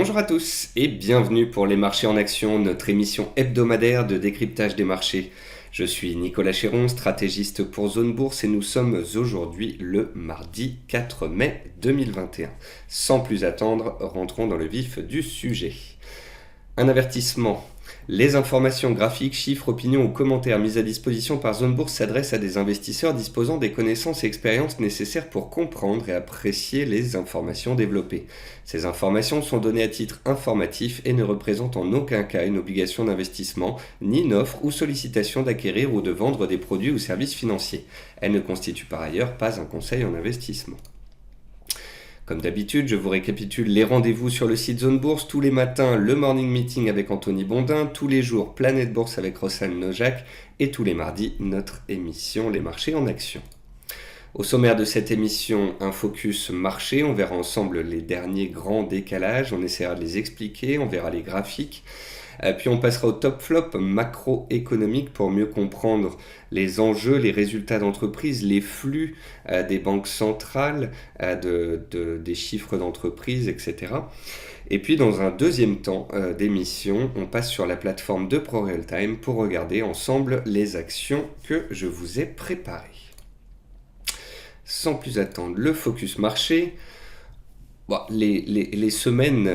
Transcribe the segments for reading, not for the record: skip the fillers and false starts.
Bonjour à tous et bienvenue pour les marchés en action, notre émission hebdomadaire de décryptage des marchés. Je suis Nicolas Chéron, stratégiste pour Zone Bourse et nous sommes aujourd'hui le mardi 4 mai 2021. Sans plus attendre, rentrons dans le vif du sujet. Un avertissement. Les informations graphiques, chiffres, opinions ou commentaires mises à disposition par Zone Bourse s'adressent à des investisseurs disposant des connaissances et expériences nécessaires pour comprendre et apprécier les informations développées. Ces informations sont données à titre informatif et ne représentent en aucun cas une obligation d'investissement, ni une offre ou sollicitation d'acquérir ou de vendre des produits ou services financiers. Elles ne constituent par ailleurs pas un conseil en investissement. Comme d'habitude, je vous récapitule les rendez-vous sur le site Zone Bourse. Tous les matins, le morning meeting avec Anthony Bondin. Tous les jours, Planète Bourse avec Rossane Nojac. Et tous les mardis, notre émission Les marchés en action. Au sommaire de cette émission, un focus marché. On verra ensemble les derniers grands décalages. On essaiera de les expliquer. On verra les graphiques. Puis on passera au top flop macroéconomique pour mieux comprendre les enjeux, les résultats d'entreprise, les flux des banques centrales, des chiffres d'entreprise, etc. Et puis dans un deuxième temps d'émission, on passe sur la plateforme de ProRealTime pour regarder ensemble les actions que je vous ai préparées. Sans plus attendre, le focus marché. Bon, les semaines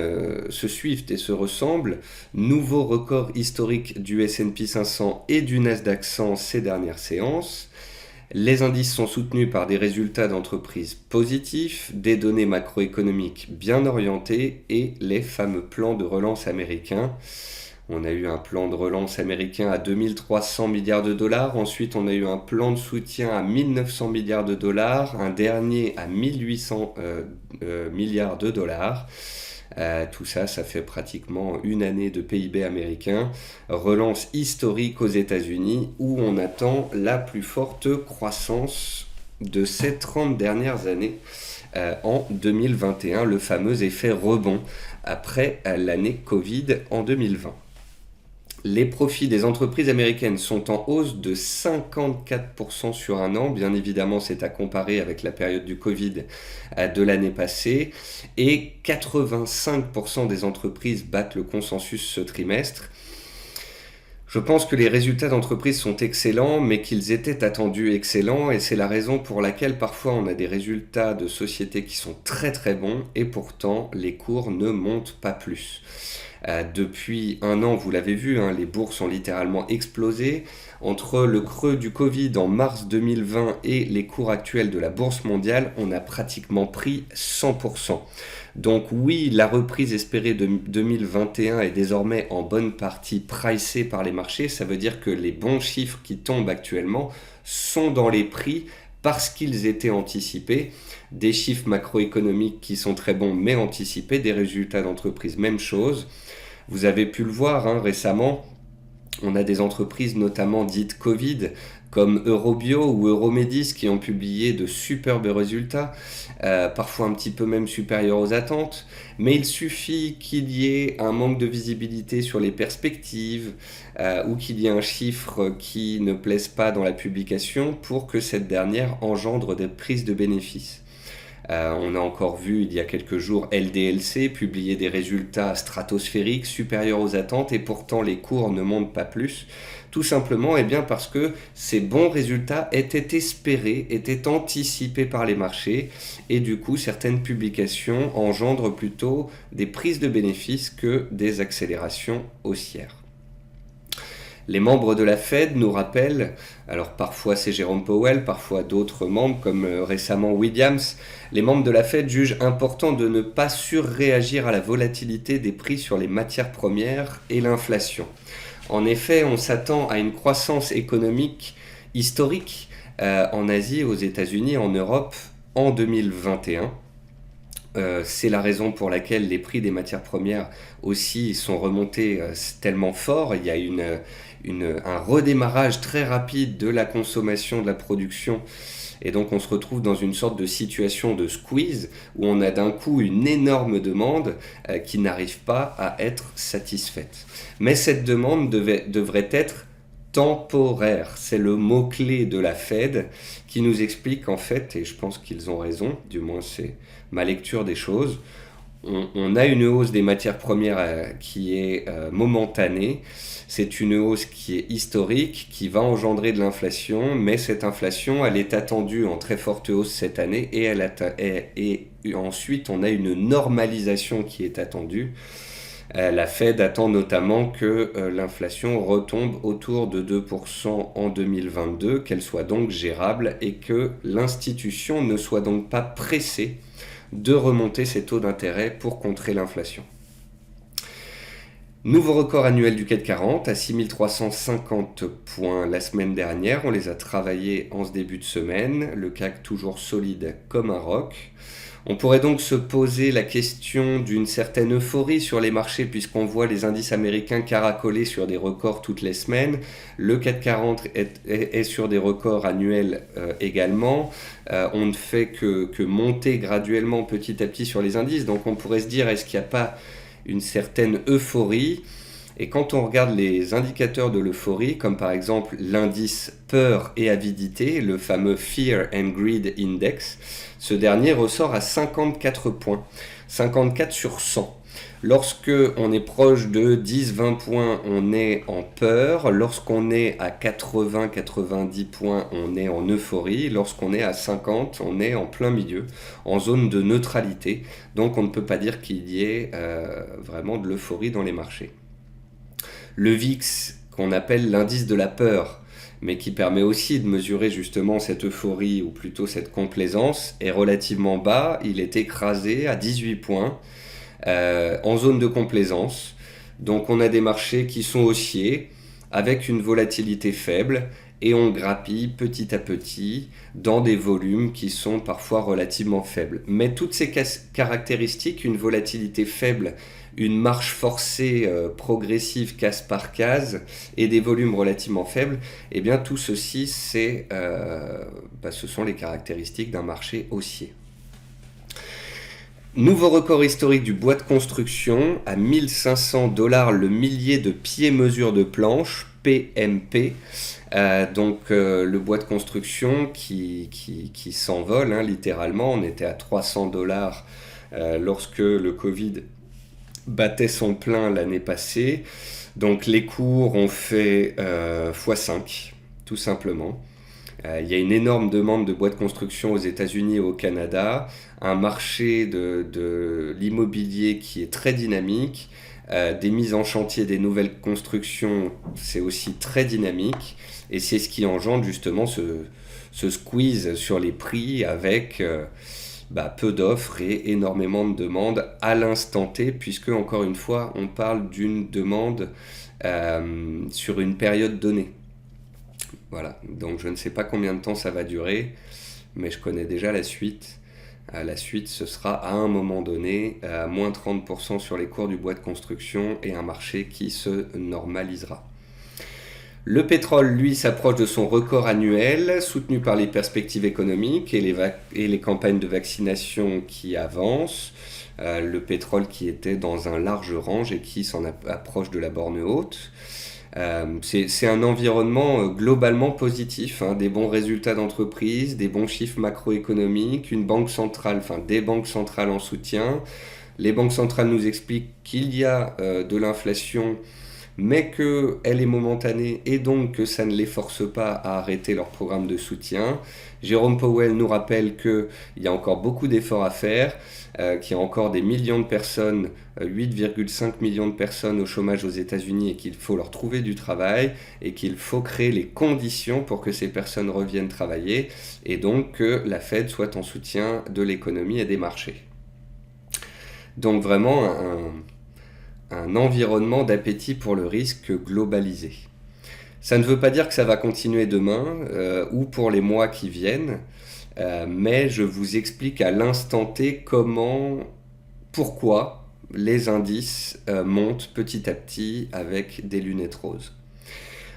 se suivent et se ressemblent. Nouveau record historique du S&P 500 et du Nasdaq 100 ces dernières séances. Les indices sont soutenus par des résultats d'entreprises positifs, des données macroéconomiques bien orientées et les fameux plans de relance américains. On a eu un plan de relance américain à 2300 milliards de dollars. Ensuite, on a eu un plan de soutien à 1900 milliards de dollars. Un dernier à 1800 milliards de dollars. Tout ça, ça fait pratiquement une année de PIB américain. Relance historique aux États-Unis où on attend la plus forte croissance de ces 30 dernières années en 2021. Le fameux effet rebond après l'année Covid en 2020. Les profits des entreprises américaines sont en hausse de 54% sur un an. Bien évidemment, c'est à comparer avec la période du Covid de l'année passée. Et 85% des entreprises battent le consensus ce trimestre. Je pense que les résultats d'entreprise sont excellents, mais qu'ils étaient attendus excellents. Et c'est la raison pour laquelle parfois on a des résultats de sociétés qui sont très très bons et pourtant les cours ne montent pas plus. Depuis un an, vous l'avez vu, les bourses ont littéralement explosé. Entre le creux du Covid en mars 2020 et les cours actuels de la bourse mondiale, on a pratiquement pris 100%. Donc oui, la reprise espérée de 2021 est désormais en bonne partie pricée par les marchés. Ça veut dire que les bons chiffres qui tombent actuellement sont dans les prix parce qu'ils étaient anticipés. Des chiffres macroéconomiques qui sont très bons mais anticipés, des résultats d'entreprise, même chose. Vous avez pu le voir récemment, on a des entreprises notamment dites Covid, comme Eurobio ou Euromedis qui ont publié de superbes résultats, parfois un petit peu même supérieurs aux attentes, mais il suffit qu'il y ait un manque de visibilité sur les perspectives ou qu'il y ait un chiffre qui ne plaise pas dans la publication pour que cette dernière engendre des prises de bénéfices. On a encore vu il y a quelques jours LDLC publier des résultats stratosphériques supérieurs aux attentes et pourtant les cours ne montent pas plus. Tout simplement parce que ces bons résultats étaient espérés, étaient anticipés par les marchés et du coup certaines publications engendrent plutôt des prises de bénéfices que des accélérations haussières. Les membres de la Fed nous rappellent, alors parfois c'est Jérôme Powell, parfois d'autres membres comme récemment Williams, les membres de la Fed jugent important de ne pas surréagir à la volatilité des prix sur les matières premières et l'inflation. En effet, on s'attend à une croissance économique historique en Asie, aux États-Unis, en Europe en 2021. C'est la raison pour laquelle les prix des matières premières aussi sont remontés tellement fort. Il y a un redémarrage très rapide de la consommation, de la production. Et donc on se retrouve dans une sorte de situation de squeeze où on a d'un coup une énorme demande qui n'arrive pas à être satisfaite. Mais cette demande devrait être temporaire. C'est le mot-clé de la Fed qui nous explique en fait, et je pense qu'ils ont raison, du moins c'est ma lecture des choses, on a une hausse des matières premières qui est momentanée. C'est une hausse qui est historique, qui va engendrer de l'inflation, mais cette inflation, elle est attendue en très forte hausse cette année et ensuite on a une normalisation qui est attendue. La Fed attend notamment que l'inflation retombe autour de 2% en 2022, qu'elle soit donc gérable et que l'institution ne soit donc pas pressée de remonter ses taux d'intérêt pour contrer l'inflation. Nouveau record annuel du CAC 40 à 6350 points la semaine dernière. On les a travaillés en ce début de semaine. Le CAC toujours solide comme un roc. On pourrait donc se poser la question d'une certaine euphorie sur les marchés puisqu'on voit les indices américains caracoler sur des records toutes les semaines. Le CAC 40 est sur des records annuels également. On ne fait que monter graduellement petit à petit sur les indices. Donc on pourrait se dire, est-ce qu'il n'y a pas une certaine euphorie? Et quand on regarde les indicateurs de l'euphorie, comme par exemple l'indice peur et avidité, le fameux Fear and Greed Index, ce dernier ressort à 54 points, 54 sur 100. Lorsque on est proche de 10-20 points, on est en peur. Lorsqu'on est à 80-90 points, on est en euphorie. Lorsqu'on est à 50, on est en plein milieu, en zone de neutralité. Donc on ne peut pas dire qu'il y ait vraiment de l'euphorie dans les marchés. Le VIX, qu'on appelle l'indice de la peur, mais qui permet aussi de mesurer justement cette euphorie, ou plutôt cette complaisance, est relativement bas. Il est écrasé à 18 points, en zone de complaisance. Donc on a des marchés qui sont haussiers, avec une volatilité faible, et on grappille petit à petit dans des volumes qui sont parfois relativement faibles. Mais toutes ces caractéristiques, une volatilité faible, une marche forcée progressive case par case et des volumes relativement faibles, eh bien tout ceci, ce sont les caractéristiques d'un marché haussier. Nouveau record historique du bois de construction à 1500$ le millier de pieds-mesure de planche, PMP. Le bois de construction qui s'envole, littéralement. On était à 300$ lorsque le Covid battait son plein l'année passée. Donc les cours ont fait x5, tout simplement. Il y a une énorme demande de bois de construction aux États-Unis et au Canada, un marché de l'immobilier qui est très dynamique, des mises en chantier, des nouvelles constructions, c'est aussi très dynamique, et c'est ce qui engendre justement ce squeeze sur les prix avec peu d'offres et énormément de demandes à l'instant T, puisque encore une fois, on parle d'une demande sur une période donnée. Voilà, donc je ne sais pas combien de temps ça va durer, mais je connais déjà la suite. La suite, ce sera à un moment donné, à moins 30% sur les cours du bois de construction et un marché qui se normalisera. Le pétrole, lui, s'approche de son record annuel, soutenu par les perspectives économiques et les campagnes de vaccination qui avancent. Le pétrole qui était dans un large range et qui s'en approche de la borne haute. C'est un environnement globalement positif, des bons résultats d'entreprise, des bons chiffres macroéconomiques, des banques centrales en soutien. Les banques centrales nous expliquent qu'il y a de l'inflation, mais qu'elle est momentanée et donc que ça ne les force pas à arrêter leur programme de soutien. Jérôme Powell nous rappelle qu'il y a encore beaucoup d'efforts à faire, qu'il y a encore des millions de personnes, 8,5 millions de personnes au chômage aux États-Unis et qu'il faut leur trouver du travail et qu'il faut créer les conditions pour que ces personnes reviennent travailler et donc que la Fed soit en soutien de l'économie et des marchés. Donc vraiment un environnement d'appétit pour le risque globalisé. Ça ne veut pas dire que ça va continuer demain ou pour les mois qui viennent, mais je vous explique à l'instant T pourquoi les indices montent petit à petit avec des lunettes roses.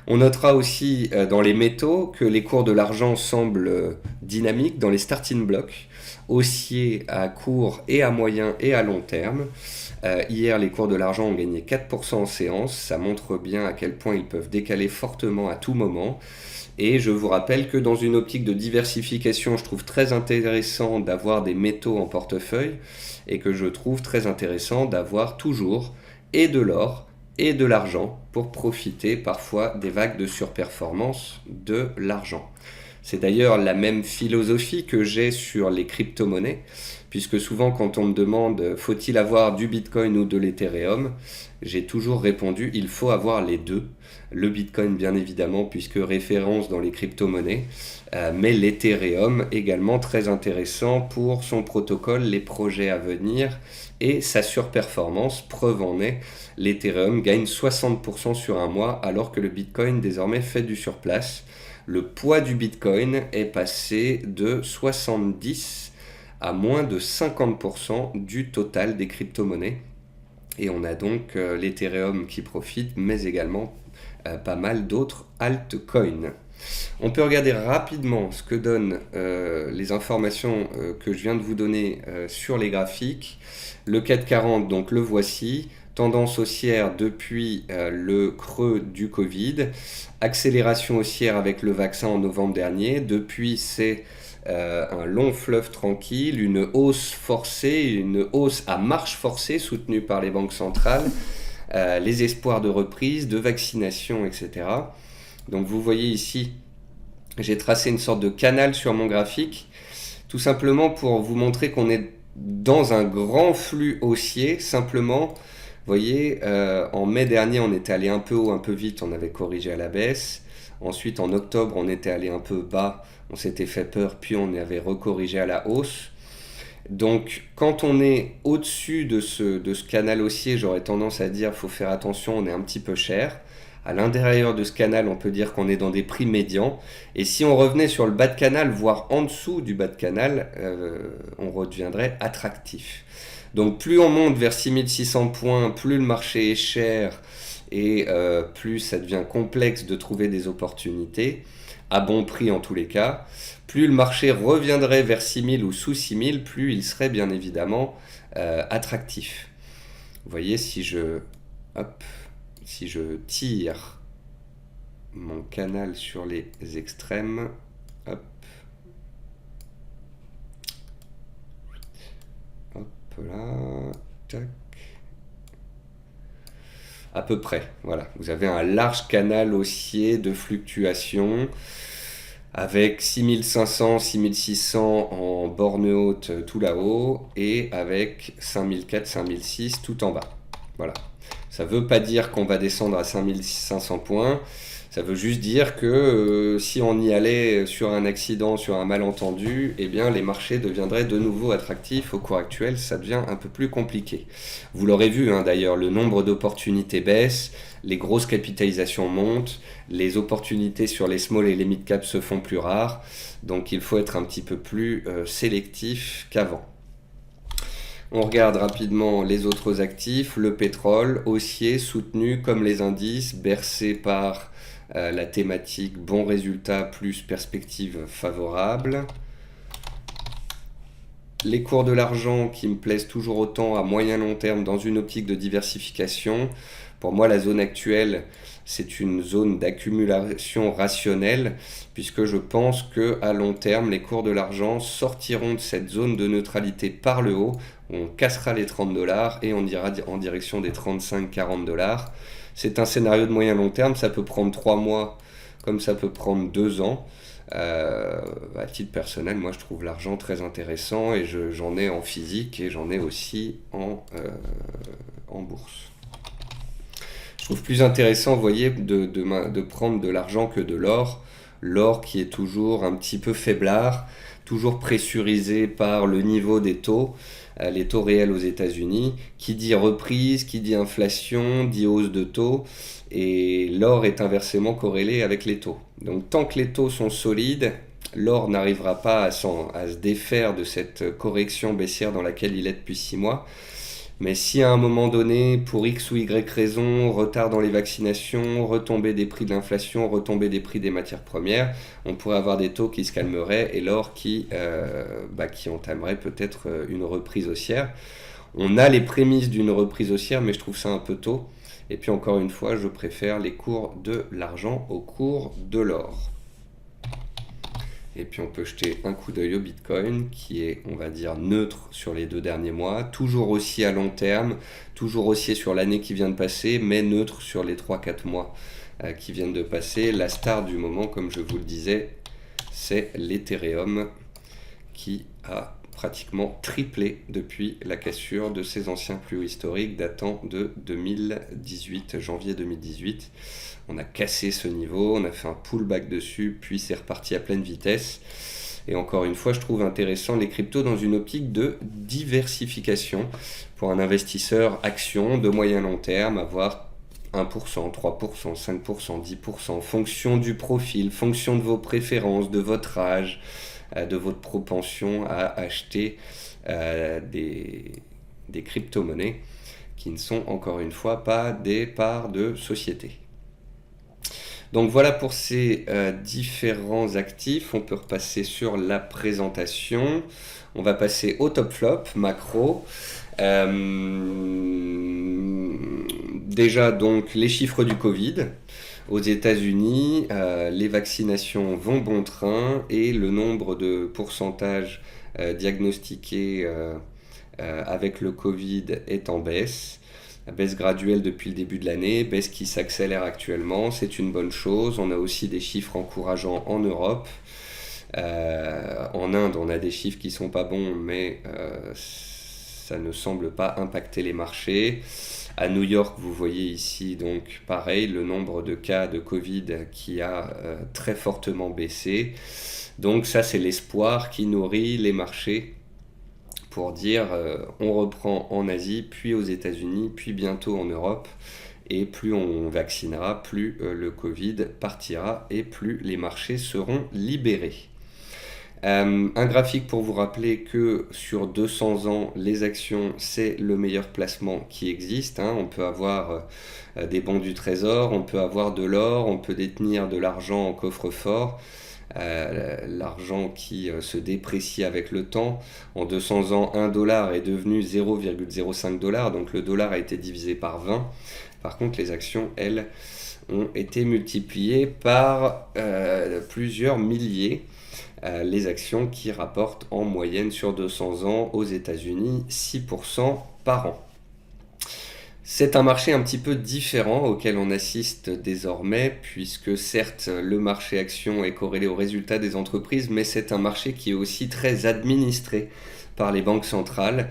On notera aussi dans les métaux que les cours de l'argent semblent dynamiques dans les starting blocks, haussiers à court et à moyen et à long terme. Hier, les cours de l'argent ont gagné 4% en séance, ça montre bien à quel point ils peuvent décaler fortement à tout moment. Et je vous rappelle que dans une optique de diversification, je trouve très intéressant d'avoir des métaux en portefeuille et que je trouve très intéressant d'avoir toujours et de l'or et de l'argent pour profiter parfois des vagues de surperformance de l'argent. C'est d'ailleurs la même philosophie que j'ai sur les crypto-monnaies, puisque souvent quand on me demande faut-il avoir du Bitcoin ou de l'Ethereum, j'ai toujours répondu il faut avoir les deux. Le Bitcoin bien évidemment puisque référence dans les crypto-monnaies, mais l'Ethereum également très intéressant pour son protocole, les projets à venir et sa surperformance. Preuve en est, l'Ethereum gagne 60% sur un mois alors que le Bitcoin désormais fait du surplace. Le poids du Bitcoin est passé de 70 à moins de 50% du total des crypto-monnaies. Et on a donc l'Ethereum qui profite, mais également pas mal d'autres altcoins. On peut regarder rapidement ce que donnent les informations que je viens de vous donner sur les graphiques. Le CAC 40, donc le voici. Tendance haussière depuis le creux du Covid. Accélération haussière avec le vaccin en novembre dernier. Depuis, c'est un long fleuve tranquille, une hausse forcée, une hausse à marche forcée soutenue par les banques centrales, les espoirs de reprise, de vaccination, etc. Donc vous voyez ici, j'ai tracé une sorte de canal sur mon graphique, tout simplement pour vous montrer qu'on est dans un grand flux haussier. Simplement, vous voyez, en mai dernier, on était allé un peu haut, un peu vite, on avait corrigé à la baisse. Ensuite, en octobre, on était allé un peu bas, on s'était fait peur, puis on avait recorrigé à la hausse. Donc, quand on est au-dessus de ce canal haussier, j'aurais tendance à dire qu'il faut faire attention, on est un petit peu cher. À l'intérieur de ce canal, on peut dire qu'on est dans des prix médians. Et si on revenait sur le bas de canal, voire en dessous du bas de canal, on redeviendrait attractif. Donc, plus on monte vers 6600 points, plus le marché est cher et plus ça devient complexe de trouver des opportunités, à bon prix en tous les cas. Plus le marché reviendrait vers 6000 ou sous 6000, plus il serait bien évidemment attractif. Vous voyez, si je tire mon canal sur les extrêmes, hop là, tac, à peu près, voilà. Vous avez un large canal haussier de fluctuation avec 6500, 6600 en borne haute tout là-haut et avec 5004, 5006 tout en bas. Voilà. Ça ne veut pas dire qu'on va descendre à 5500 points. Ça veut juste dire que si on y allait sur un accident, sur un malentendu, eh bien les marchés deviendraient de nouveau attractifs. Au cours actuel, ça devient un peu plus compliqué. Vous l'aurez vu d'ailleurs, le nombre d'opportunités baisse, les grosses capitalisations montent, les opportunités sur les small et les mid caps se font plus rares. Donc il faut être un petit peu plus sélectif qu'avant. On regarde rapidement les autres actifs. Le pétrole, haussier, soutenu comme les indices, bercé par la thématique bon résultat plus perspective favorable. Les cours de l'argent qui me plaisent toujours autant à moyen long terme dans une optique de diversification. Pour moi, la zone actuelle, c'est une zone d'accumulation rationnelle puisque je pense qu'à long terme, les cours de l'argent sortiront de cette zone de neutralité par le haut. On cassera les $30 et on ira en direction des 35-40 $. C'est un scénario de moyen long terme, ça peut prendre 3 mois comme ça peut prendre 2 ans. À titre personnel, moi je trouve l'argent très intéressant et j'en ai en physique et j'en ai aussi en bourse. Je trouve plus intéressant, vous voyez, de prendre de l'argent que de l'or. L'or qui est toujours un petit peu faiblard, toujours pressurisé par le niveau des taux, les taux réels aux États-Unis, qui dit reprise, qui dit inflation, dit hausse de taux, et l'or est inversement corrélé avec les taux. Donc tant que les taux sont solides, l'or n'arrivera pas à se défaire de cette correction baissière dans laquelle il est depuis 6 mois. Mais si à un moment donné, pour X ou Y raison, retard dans les vaccinations, retombée des prix de l'inflation, retombée des prix des matières premières, on pourrait avoir des taux qui se calmeraient et l'or qui entamerait peut-être une reprise haussière. On a les prémices d'une reprise haussière, mais je trouve ça un peu tôt. Et puis encore une fois, je préfère les cours de l'argent aux cours de l'or. Et puis on peut jeter un coup d'œil au Bitcoin qui est, on va dire, neutre sur les 2 derniers mois, toujours haussier à long terme, toujours haussier sur l'année qui vient de passer, mais neutre sur les 3-4 mois qui viennent de passer. La star du moment, comme je vous le disais, c'est l'Ethereum qui a pratiquement triplé depuis la cassure de ses anciens plus hauts historiques datant de 2018, janvier 2018. On a cassé ce niveau, on a fait un pullback dessus, puis c'est reparti à pleine vitesse. Et encore une fois, je trouve intéressant les cryptos dans une optique de diversification pour un investisseur action de moyen long terme, avoir 1%, 3%, 5%, 10%, fonction du profil, fonction de vos préférences, de votre âge, de votre propension à acheter des crypto-monnaies qui ne sont encore une fois pas des parts de société. Donc voilà pour ces différents actifs. On peut repasser sur la présentation. On va passer au top flop macro. Déjà donc les chiffres du Covid. Aux États-Unis, les vaccinations vont bon train et le nombre de pourcentages diagnostiqués avec le Covid est en baisse. La baisse graduelle depuis le début de l'année, baisse qui s'accélère actuellement, c'est une bonne chose. On a aussi des chiffres encourageants en Europe. En Inde, on a des chiffres qui sont pas bons, mais ça ne semble pas impacter les marchés. À New York, vous voyez ici donc pareil, le nombre de cas de Covid qui a très fortement baissé. Donc ça, c'est l'espoir qui nourrit les marchés pour dire on reprend en Asie, puis aux États-Unis, puis bientôt en Europe. Et plus on vaccinera, plus le Covid partira et plus les marchés seront libérés. Un graphique pour vous rappeler que sur 200 ans, les actions, c'est le meilleur placement qui existe. On peut avoir des bons du trésor, on peut avoir de l'or, on peut détenir de l'argent en coffre-fort. L'argent qui se déprécie avec le temps. En 200 ans, 1 dollar est devenu 0,05 dollars, donc le dollar a été divisé par 20. Par contre, les actions, elles, ont été multipliées par plusieurs milliers. Les actions qui rapportent en moyenne sur 200 ans aux États-Unis 6% par an. C'est un marché un petit peu différent auquel on assiste désormais, puisque certes le marché action est corrélé aux résultats des entreprises, mais c'est un marché qui est aussi très administré par les banques centrales.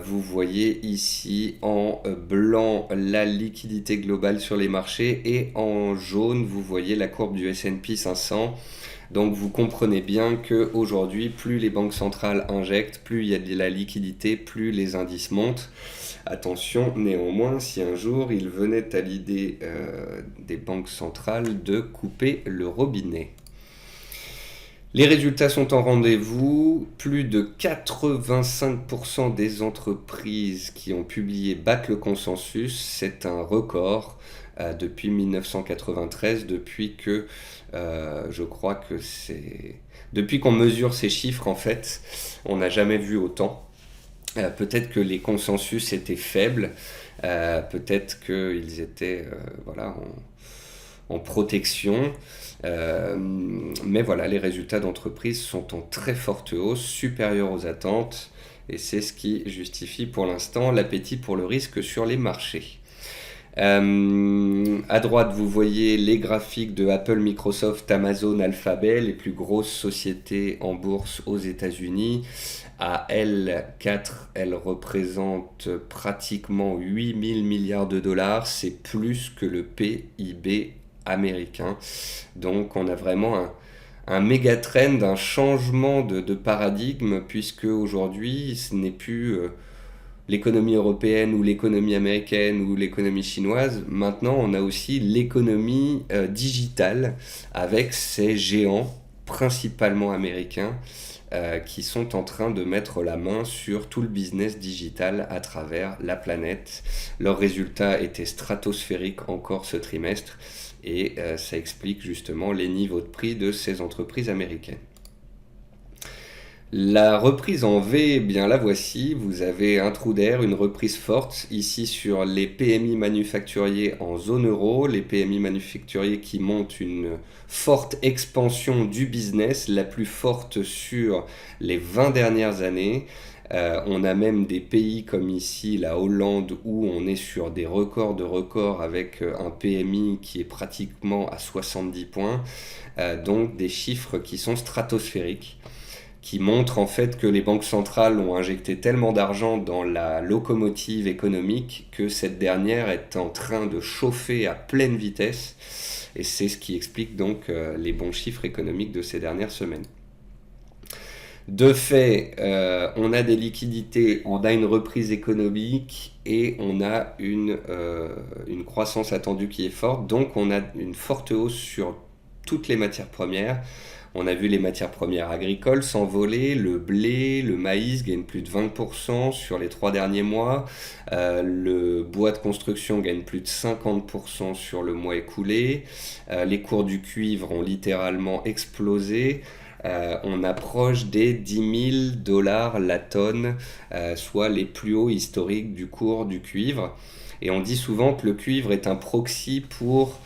Vous voyez ici en blanc la liquidité globale sur les marchés et en jaune vous voyez la courbe du S&P 500. Donc vous comprenez bien qu'aujourd'hui, plus les banques centrales injectent, plus il y a de la liquidité, plus les indices montent. Attention néanmoins, si un jour il venait à l'idée des banques centrales de couper le robinet. Les résultats sont en rendez-vous. Plus de 85% des entreprises qui ont publié battent le consensus. C'est un record depuis 1993, depuis que je crois que c'est... Depuis qu'on mesure ces chiffres, en fait, on n'a jamais vu autant. Peut-être que les consensus étaient faibles, peut-être qu'ils étaient en protection, mais voilà, les résultats d'entreprise sont en très forte hausse, supérieurs aux attentes, et c'est ce qui justifie pour l'instant l'appétit pour le risque sur les marchés. À droite, vous voyez les graphiques de Apple, Microsoft, Amazon, Alphabet, les plus grosses sociétés en bourse aux États-Unis. À L4, elle représente pratiquement 8 000 milliards de dollars. C'est plus que le PIB américain. Donc on a vraiment un méga trend, un changement de paradigme, puisque aujourd'hui, ce n'est plus... l'économie européenne ou l'économie américaine ou l'économie chinoise. Maintenant, on a aussi l'économie digitale avec ces géants principalement américains, qui sont en train de mettre la main sur tout le business digital à travers la planète. Leurs résultats étaient stratosphériques encore ce trimestre et ça explique justement les niveaux de prix de ces entreprises américaines. La reprise en V, eh bien la voici, vous avez un trou d'air, une reprise forte ici sur les PMI manufacturiers en zone euro, les PMI manufacturiers qui montrent une forte expansion du business, la plus forte sur les 20 dernières années. On a même des pays comme ici, la Hollande, où on est sur des records de records avec un PMI qui est pratiquement à 70 points, donc des chiffres qui sont stratosphériques, qui montre en fait que les banques centrales ont injecté tellement d'argent dans la locomotive économique que cette dernière est en train de chauffer à pleine vitesse, et c'est ce qui explique donc les bons chiffres économiques de ces dernières semaines. De fait, on a des liquidités, on a une reprise économique et on a une croissance attendue qui est forte, donc on a une forte hausse sur toutes les matières premières. On a vu les matières premières agricoles s'envoler, le blé, le maïs gagne plus de 20% sur les 3 derniers mois, le bois de construction gagne plus de 50% sur le mois écoulé, les cours du cuivre ont littéralement explosé, on approche des 10 000 $ la tonne, soit les plus hauts historiques du cours du cuivre. Et on dit souvent que le cuivre est un proxy pour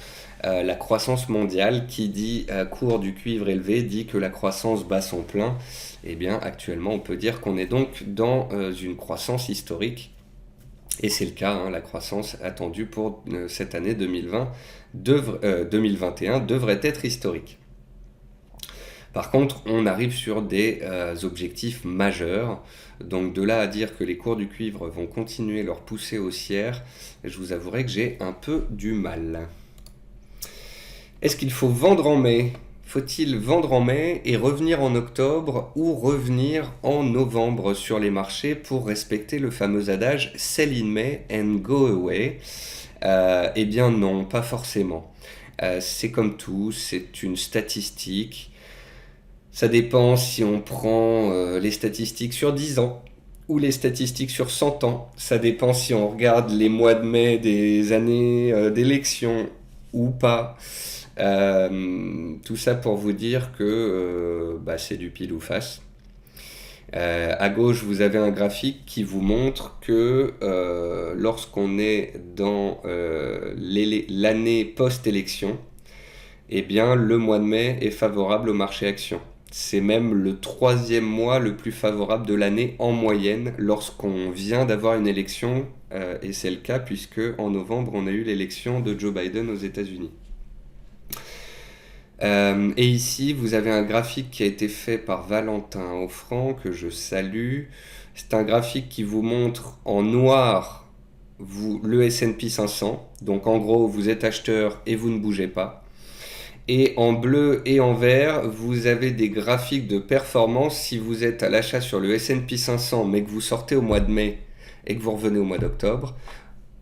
la croissance mondiale. Qui dit cours du cuivre élevé dit que la croissance bat son plein. Et bien actuellement on peut dire qu'on est donc dans une croissance historique. Et c'est le cas, hein, la croissance attendue pour cette année 2021 devrait être historique. Par contre, on arrive sur des objectifs majeurs. Donc de là à dire que les cours du cuivre vont continuer leur poussée haussière, je vous avouerai que j'ai un peu du mal. Est-ce qu'il faut vendre en mai ? Faut-il vendre en mai et revenir en octobre ou revenir en novembre sur les marchés pour respecter le fameux adage « Sell in May and go away » Eh bien non, pas forcément. C'est comme tout, c'est une statistique. Ça dépend si on prend les statistiques sur 10 ans ou les statistiques sur 100 ans. Ça dépend si on regarde les mois de mai des années d'élection ou pas. Tout ça pour vous dire que c'est du pile ou face. À gauche, vous avez un graphique qui vous montre que lorsqu'on est dans l'année post-élection, eh bien, le mois de mai est favorable au marché action. C'est même le 3e mois le plus favorable de l'année en moyenne lorsqu'on vient d'avoir une élection, et c'est le cas puisque en novembre, on a eu l'élection de Joe Biden aux États-Unis. Et ici, vous avez un graphique qui a été fait par Valentin Offrand, que je salue. C'est un graphique qui vous montre en noir le S&P 500. Donc en gros, vous êtes acheteur et vous ne bougez pas. Et en bleu et en vert, vous avez des graphiques de performance si vous êtes à l'achat sur le S&P 500 mais que vous sortez au mois de mai et que vous revenez au mois d'octobre,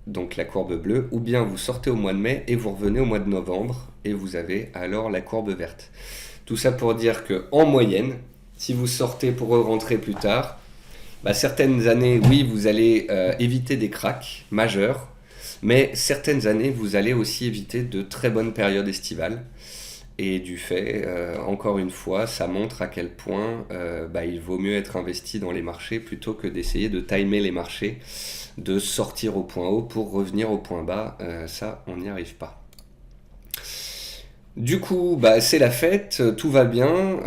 donc la courbe bleue, ou bien vous sortez au mois de mai et vous revenez au mois de novembre et vous avez alors la courbe verte. Tout ça pour dire que en moyenne, si vous sortez pour rentrer plus tard, certaines années, oui, vous allez éviter des cracks majeurs, mais certaines années, vous allez aussi éviter de très bonnes périodes estivales. Et du fait, encore une fois, ça montre à quel point il vaut mieux être investi dans les marchés plutôt que d'essayer de timer les marchés, de sortir au point haut pour revenir au point bas. Ça, on n'y arrive pas. Du coup, c'est la fête, tout va bien,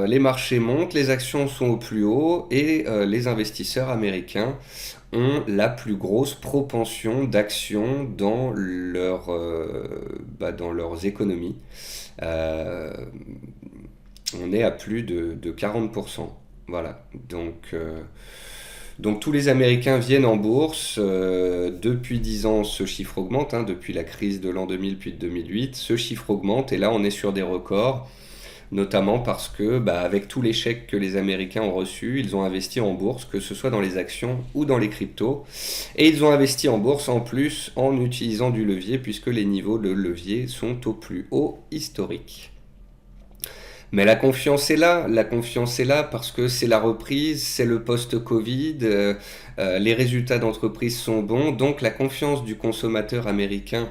les marchés montent, les actions sont au plus haut et les investisseurs américains ont la plus grosse propension d'actions dans leurs économies. On est à plus de 40%. Voilà. Donc tous les Américains viennent en bourse. Depuis 10 ans, ce chiffre augmente. Depuis la crise de l'an 2000 puis de 2008, ce chiffre augmente. Et là, on est sur des records. Notamment parce que, avec tous les chèques que les Américains ont reçus, ils ont investi en bourse, que ce soit dans les actions ou dans les cryptos. Et ils ont investi en bourse en plus en utilisant du levier, puisque les niveaux de levier sont au plus haut historique. Mais la confiance est là parce que c'est la reprise, c'est le post-Covid, les résultats d'entreprise sont bons, donc la confiance du consommateur américain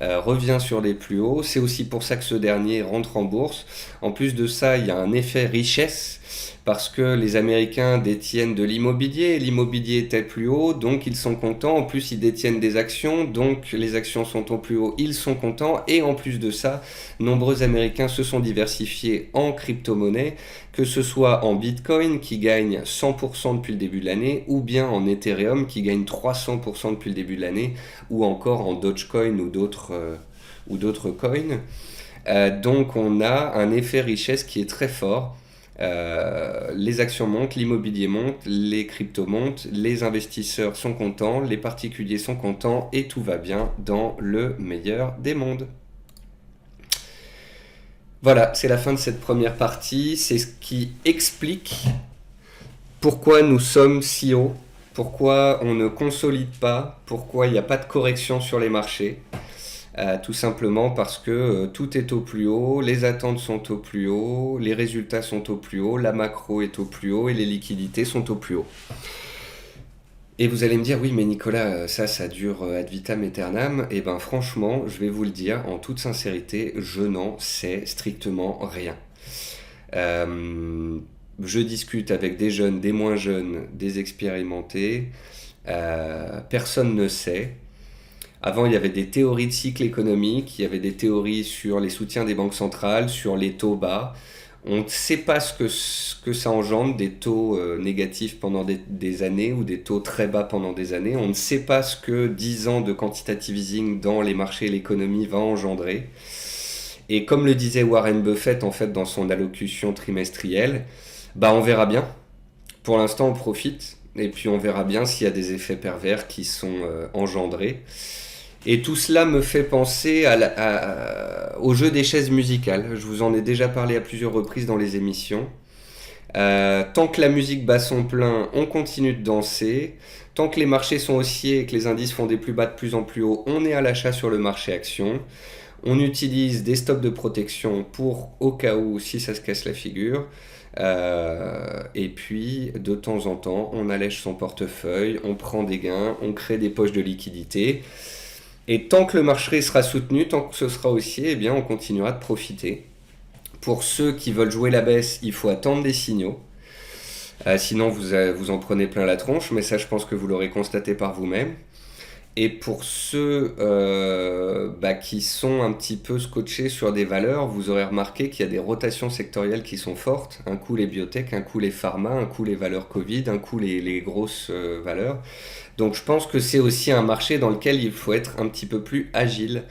revient sur les plus hauts. C'est aussi pour ça que ce dernier rentre en bourse. En plus de ça, il y a un effet richesse parce que les Américains détiennent de l'immobilier, l'immobilier était plus haut, donc ils sont contents. En plus, ils détiennent des actions, donc les actions sont au plus haut, ils sont contents. Et en plus de ça, nombreux Américains se sont diversifiés en crypto-monnaie, que ce soit en Bitcoin qui gagne 100% depuis le début de l'année, ou bien en Ethereum qui gagne 300% depuis le début de l'année, ou encore en Dogecoin ou d'autres coins. Donc on a un effet richesse qui est très fort. Les actions montent, l'immobilier monte, les cryptos montent, les investisseurs sont contents, les particuliers sont contents et tout va bien dans le meilleur des mondes. Voilà, c'est la fin de cette première partie. C'est ce qui explique pourquoi nous sommes si hauts, pourquoi on ne consolide pas, pourquoi il n'y a pas de correction sur les marchés. Tout simplement parce que tout est au plus haut, les attentes sont au plus haut, les résultats sont au plus haut, la macro est au plus haut et les liquidités sont au plus haut. Et vous allez me dire, oui, mais Nicolas, ça dure ad vitam aeternam. Et ben franchement, je vais vous le dire en toute sincérité, je n'en sais strictement rien. Je discute avec des jeunes, des moins jeunes, des expérimentés. Personne ne sait. Avant, il y avait des théories de cycle économique, il y avait des théories sur les soutiens des banques centrales, sur les taux bas. On ne sait pas ce que ça engendre, des taux négatifs pendant des années ou des taux très bas pendant des années. On ne sait pas ce que 10 ans de quantitative easing dans les marchés et l'économie va engendrer. Et comme le disait Warren Buffett en fait dans son allocution trimestrielle, bah on verra bien. Pour l'instant, on profite et puis on verra bien s'il y a des effets pervers qui sont engendrés. Et tout cela me fait penser au jeu des chaises musicales. Je vous en ai déjà parlé à plusieurs reprises dans les émissions. Tant que la musique bat son plein, on continue de danser. Tant que les marchés sont haussiers et que les indices font des plus bas de plus en plus haut, on est à l'achat sur le marché action. On utilise des stocks de protection pour au cas où si ça se casse la figure. Et puis de temps en temps, on allège son portefeuille, on prend des gains, on crée des poches de liquidité. Et tant que le marché sera soutenu, tant que ce sera haussier, eh bien on continuera de profiter. Pour ceux qui veulent jouer la baisse, il faut attendre des signaux. Sinon, vous en prenez plein la tronche, mais ça, je pense que vous l'aurez constaté par vous-même. Et pour ceux qui sont un petit peu scotchés sur des valeurs, vous aurez remarqué qu'il y a des rotations sectorielles qui sont fortes. Un coup les biotech, un coup les pharma, un coup les valeurs Covid, un coup les grosses valeurs. Donc je pense que c'est aussi un marché dans lequel il faut être un petit peu plus agile,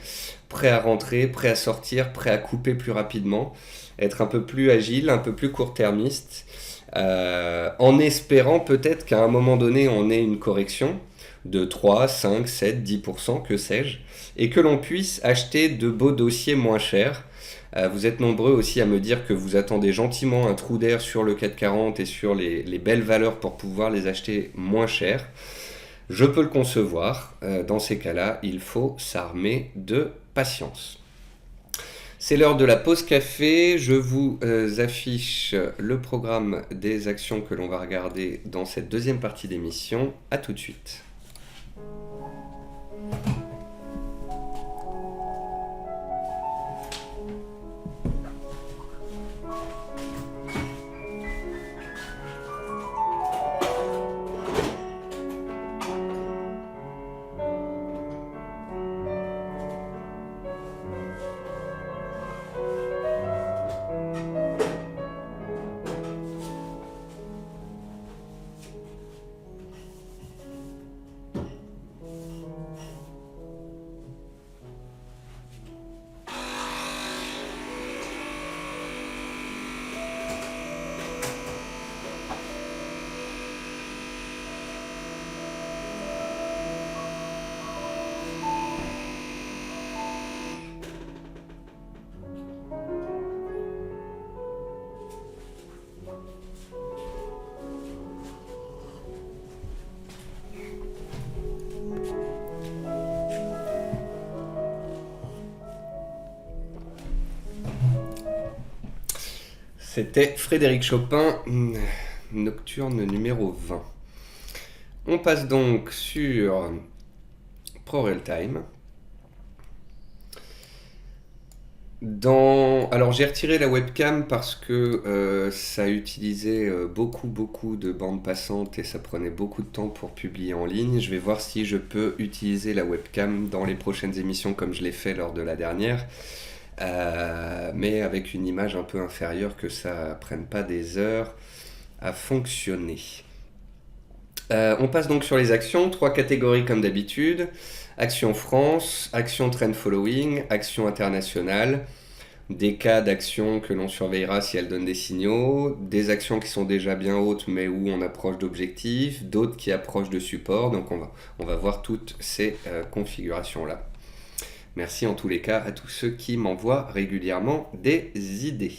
prêt à rentrer, prêt à sortir, prêt à couper plus rapidement, être un peu plus agile, un peu plus court-termiste, en espérant peut-être qu'à un moment donné on ait une correction de 3, 5, 7, 10%, que sais-je, et que l'on puisse acheter de beaux dossiers moins chers. Vous êtes nombreux aussi à me dire que vous attendez gentiment un trou d'air sur le CAC 40 et sur les belles valeurs pour pouvoir les acheter moins chères. Je peux le concevoir. Dans ces cas-là, il faut s'armer de patience. C'est l'heure de la pause café. Je vous affiche le programme des actions que l'on va regarder dans cette deuxième partie d'émission. À tout de suite. C'était Frédéric Chopin, nocturne numéro 20. On passe donc sur ProRealTime. Alors j'ai retiré la webcam parce que ça utilisait beaucoup de bandes passantes et ça prenait beaucoup de temps pour publier en ligne. Je vais voir si je peux utiliser la webcam dans les prochaines émissions comme je l'ai fait lors de la dernière. Mais avec une image un peu inférieure, que ça prenne pas des heures à fonctionner. On passe donc sur les actions, 3 catégories comme d'habitude. Action France, action trend following, action internationale, des cas d'actions que l'on surveillera si elles donnent des signaux, des actions qui sont déjà bien hautes mais où on approche d'objectifs, d'autres qui approchent de support. Donc on va voir toutes ces configurations-là. Merci en tous les cas à tous ceux qui m'envoient régulièrement des idées.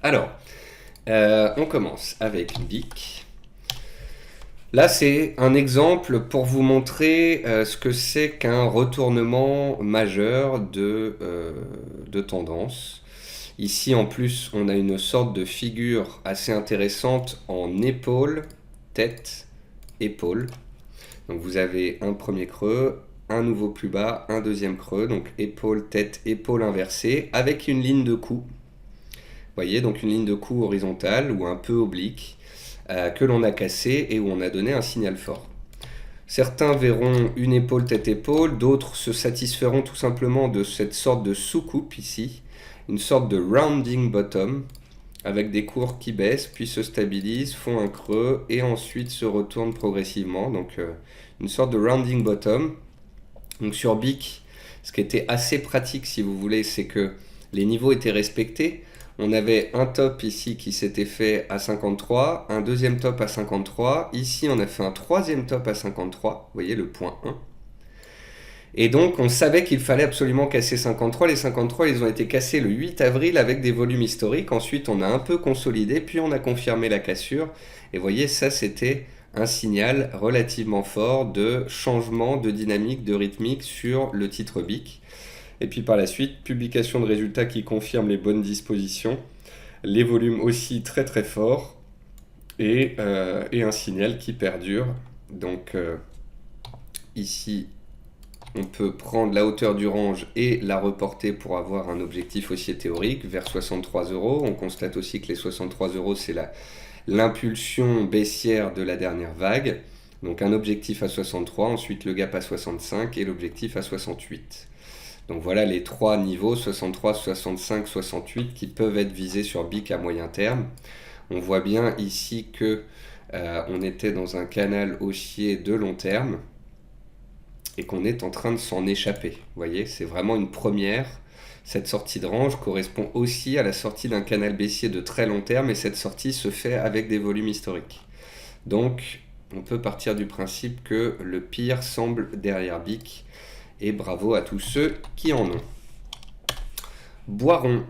Alors, on commence avec BIC. Là, c'est un exemple pour vous montrer ce que c'est qu'un retournement majeur de tendance. Ici, en plus, on a une sorte de figure assez intéressante en épaule, tête, épaule. Donc vous avez un premier creux, un nouveau plus bas, un deuxième creux, donc épaule, tête, épaule inversée, avec une ligne de cou. Vous voyez, donc une ligne de cou horizontale ou un peu oblique, que l'on a cassée et où on a donné un signal fort. Certains verront une épaule, tête, épaule, d'autres se satisferont tout simplement de cette sorte de sous-coupe ici, une sorte de rounding bottom, avec des cours qui baissent, puis se stabilisent, font un creux et ensuite se retournent progressivement. Donc une sorte de rounding bottom. Donc sur BIC, ce qui était assez pratique si vous voulez, c'est que les niveaux étaient respectés. On avait un top ici qui s'était fait à 53, un deuxième top à 53. Ici, on a fait un troisième top à 53, vous voyez le point 1. Et donc, on savait qu'il fallait absolument casser 53. Les 53, ils ont été cassés le 8 avril avec des volumes historiques. Ensuite, on a un peu consolidé, puis on a confirmé la cassure. Et vous voyez, ça, c'était un signal relativement fort de changement de dynamique, de rythmique sur le titre BIC. Et puis par la suite, publication de résultats qui confirment les bonnes dispositions, les volumes aussi très très forts et un signal qui perdure. Donc ici, on peut prendre la hauteur du range et la reporter pour avoir un objectif haussier théorique vers 63 €. On constate aussi que les 63 €, c'est l'impulsion baissière de la dernière vague. Donc un objectif à 63, ensuite le gap à 65 et l'objectif à 68. Donc voilà les trois niveaux, 63, 65, 68, qui peuvent être visés sur BIC à moyen terme. On voit bien ici que on était dans un canal haussier de long terme et qu'on est en train de s'en échapper. Vous voyez, c'est vraiment une première. Cette sortie de range correspond aussi à la sortie d'un canal baissier de très long terme et cette sortie se fait avec des volumes historiques. Donc on peut partir du principe que le pire semble derrière BIC. Et bravo à tous ceux qui en ont. Boiron,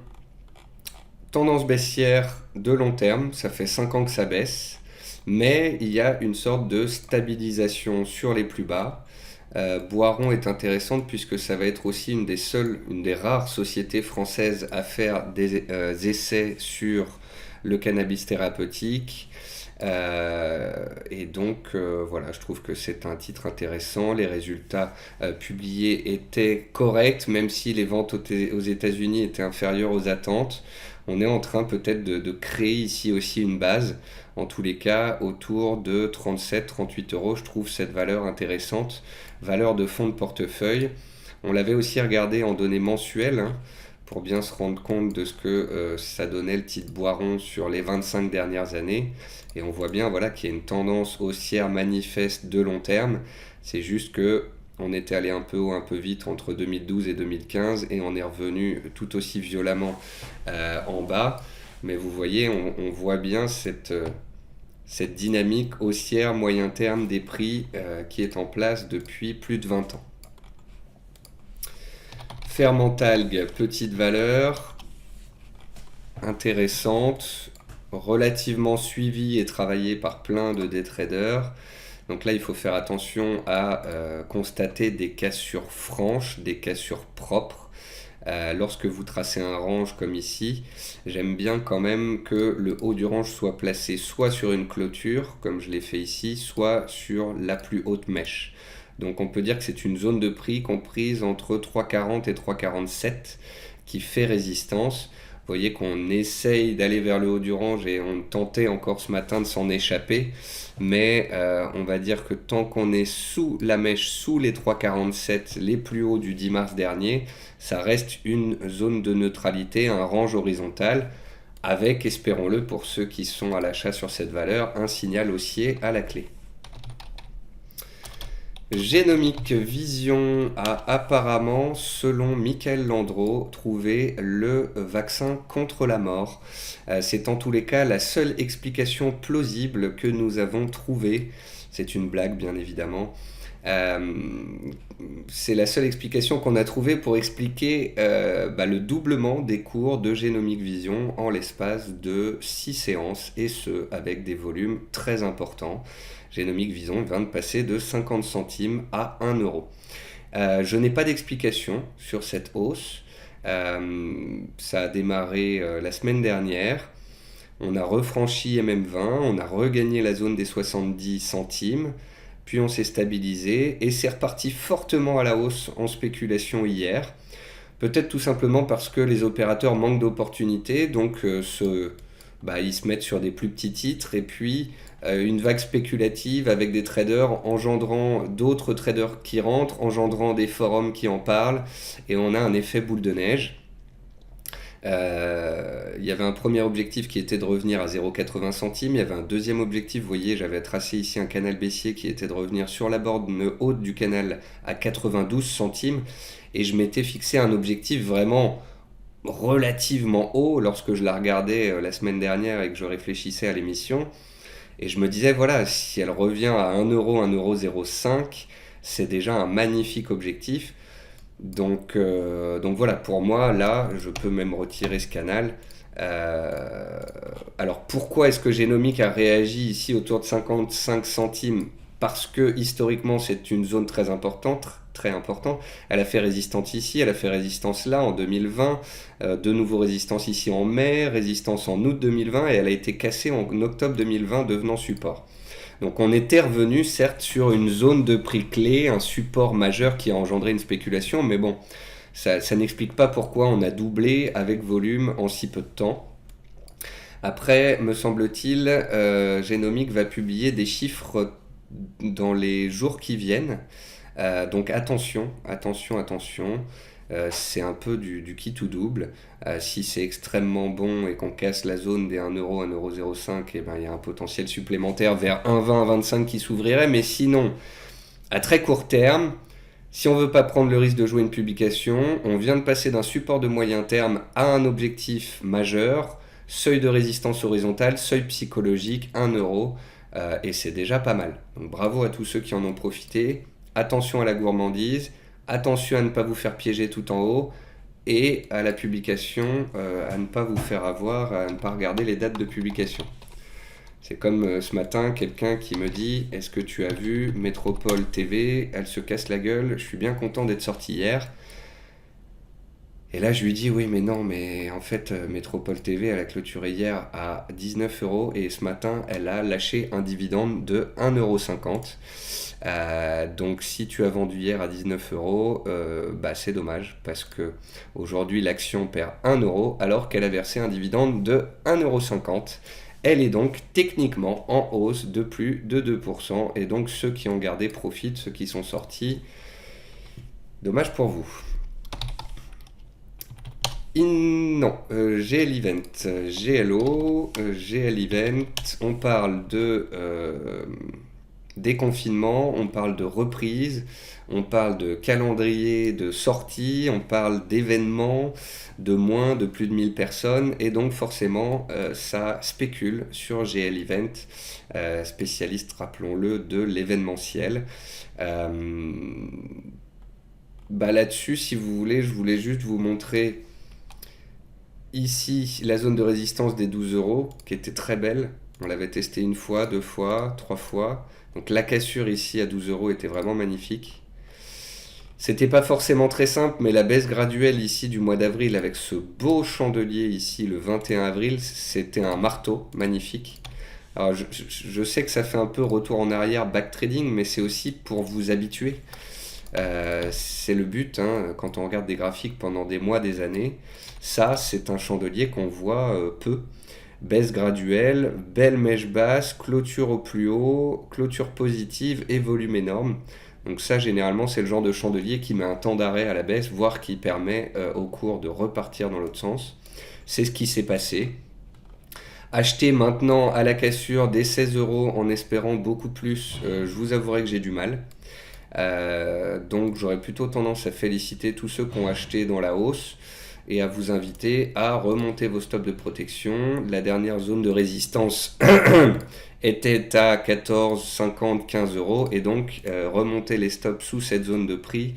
tendance baissière de long terme, ça fait 5 ans que ça baisse, mais il y a une sorte de stabilisation sur les plus bas. Boiron est intéressante puisque ça va être aussi une des rares sociétés françaises à faire des essais sur le cannabis thérapeutique. Et donc voilà, je trouve que c'est un titre intéressant. Les résultats publiés étaient corrects, même si les ventes aux États-Unis étaient inférieures aux attentes. On est en train peut-être de créer ici aussi une base. En tous les cas, autour de 37-38 €, je trouve cette valeur intéressante. Valeur de fonds de portefeuille. On l'avait aussi regardé en données mensuelles, hein, pour bien se rendre compte de ce que ça donnait le titre Boiron sur les 25 dernières années. Et on voit bien voilà, qu'il y a une tendance haussière manifeste de long terme. C'est juste que on était allé un peu haut, un peu vite entre 2012 et 2015 et on est revenu tout aussi violemment en bas. Mais vous voyez, on voit bien cette dynamique haussière moyen terme des prix qui est en place depuis plus de 20 ans. Fermentalg, petite valeur, intéressante, relativement suivie et travaillée par plein de day traders. Donc là, il faut faire attention à constater des cassures franches, des cassures propres. Lorsque vous tracez un range comme ici, j'aime bien quand même que le haut du range soit placé soit sur une clôture, comme je l'ai fait ici, soit sur la plus haute mèche. Donc on peut dire que c'est une zone de prix comprise entre 3,40 et 3,47 qui fait résistance. Vous voyez qu'on essaye d'aller vers le haut du range et on tentait encore ce matin de s'en échapper. Mais on va dire que tant qu'on est sous la mèche, sous les 3,47, les plus hauts du 10 mars dernier, ça reste une zone de neutralité, un range horizontal, avec, espérons-le pour ceux qui sont à l'achat sur cette valeur, un signal haussier à la clé. Génomic Vision a apparemment, selon Michael Landreau, trouvé le vaccin contre la mort. C'est en tous les cas la seule explication plausible que nous avons trouvée. C'est une blague, bien évidemment. C'est la seule explication qu'on a trouvée pour expliquer le doublement des cours de Génomic Vision en l'espace de 6 séances, et ce, avec des volumes très importants. Génomic Vision vient de passer de 50 centimes à 1 euro. Je n'ai pas d'explication sur cette hausse. Ça a démarré la semaine dernière. On a refranchi MM20, on a regagné la zone des 70 centimes, puis on s'est stabilisé et c'est reparti fortement à la hausse en spéculation hier. Peut-être tout simplement parce que les opérateurs manquent d'opportunités, donc ils se mettent sur des plus petits titres, et puis une vague spéculative avec des traders engendrant d'autres traders qui rentrent, engendrant des forums qui en parlent, et on a un effet boule de neige. Il y avait un premier objectif qui était de revenir à 0,80 centimes, il y avait un deuxième objectif, vous voyez, j'avais tracé ici un canal baissier qui était de revenir sur la borne haute du canal à 92 centimes, et je m'étais fixé un objectif vraiment relativement haut lorsque je la regardais la semaine dernière et que je réfléchissais à l'émission. Et je me disais, voilà, si elle revient à 1 euro, 1,05 €, c'est déjà un magnifique objectif. Donc voilà, pour moi, là, je peux même retirer ce canal. Alors pourquoi est-ce que Génomic a réagi ici autour de 55 centimes? Parce que historiquement, c'est une zone très importante, très importante. Elle a fait résistance ici, elle a fait résistance là en 2020, de nouveau résistance ici en mai, résistance en août 2020, et elle a été cassée en octobre 2020, devenant support. Donc on était revenu certes sur une zone de prix clé, un support majeur qui a engendré une spéculation, mais bon, ça n'explique pas pourquoi on a doublé avec volume en si peu de temps. Après, me semble-t-il, Génomic va publier des chiffres dans les jours qui viennent. Donc attention. C'est un peu du qui tout double. Si c'est extrêmement bon et qu'on casse la zone des 1 euro, 1,05 €, et ben, il y a un potentiel supplémentaire vers 1,20, 1,25 qui s'ouvrirait. Mais sinon, à très court terme, si on ne veut pas prendre le risque de jouer une publication, on vient de passer d'un support de moyen terme à un objectif majeur, seuil de résistance horizontale, seuil psychologique, 1 euro, et c'est déjà pas mal. Donc bravo à tous ceux qui en ont profité. Attention à la gourmandise, attention à ne pas vous faire piéger tout en haut, et à la publication, à ne pas vous faire avoir, à ne pas regarder les dates de publication. C'est comme ce matin, quelqu'un qui me dit « Est-ce que tu as vu Métropole TV? Elle se casse la gueule, je suis bien content d'être sorti hier. » Et là, je lui dis « Oui, mais non, mais en fait, Métropole TV, elle a clôturé hier à 19 € et ce matin, elle a lâché un dividende de 1,50 €. Donc, si tu as vendu hier à 19 €, c'est dommage parce que aujourd'hui, l'action perd 1 euro alors qu'elle a versé un dividende de 1,50 €. Elle est donc techniquement en hausse de plus de 2%, et donc ceux qui ont gardé profitent, ceux qui sont sortis, dommage pour vous. GL Event, GLO, GL Event, on parle de déconfinement, on parle de reprise, on parle de calendrier de sortie, on parle d'événements de plus de 1000 personnes, et donc forcément ça spécule sur GL Event, spécialiste, rappelons-le, de l'événementiel. Là-dessus, si vous voulez, je voulais juste vous montrer ici la zone de résistance des 12 € qui était très belle. On l'avait testé une fois, 2 fois, 3 fois. Donc la cassure ici à 12 € était vraiment magnifique. C'était pas forcément très simple, mais la baisse graduelle ici du mois d'avril avec ce beau chandelier ici le 21 avril, c'était un marteau magnifique. Alors je sais que ça fait un peu retour en arrière, back trading, mais c'est aussi pour vous habituer. C'est le but, hein, quand on regarde des graphiques pendant des mois, des années. Ça, c'est un chandelier qu'on voit peu. Baisse graduelle, belle mèche basse, clôture au plus haut, clôture positive et volume énorme. Donc ça, généralement, c'est le genre de chandelier qui met un temps d'arrêt à la baisse, voire qui permet au cours de repartir dans l'autre sens. C'est ce qui s'est passé. Acheter maintenant à la cassure des 16 euros en espérant beaucoup plus, je vous avouerai que j'ai du mal. Donc j'aurais plutôt tendance à féliciter tous ceux qui ont acheté dans la hausse et à vous inviter à remonter vos stops de protection. La dernière zone de résistance était à 14, 50, 15 euros et donc remonter les stops sous cette zone de prix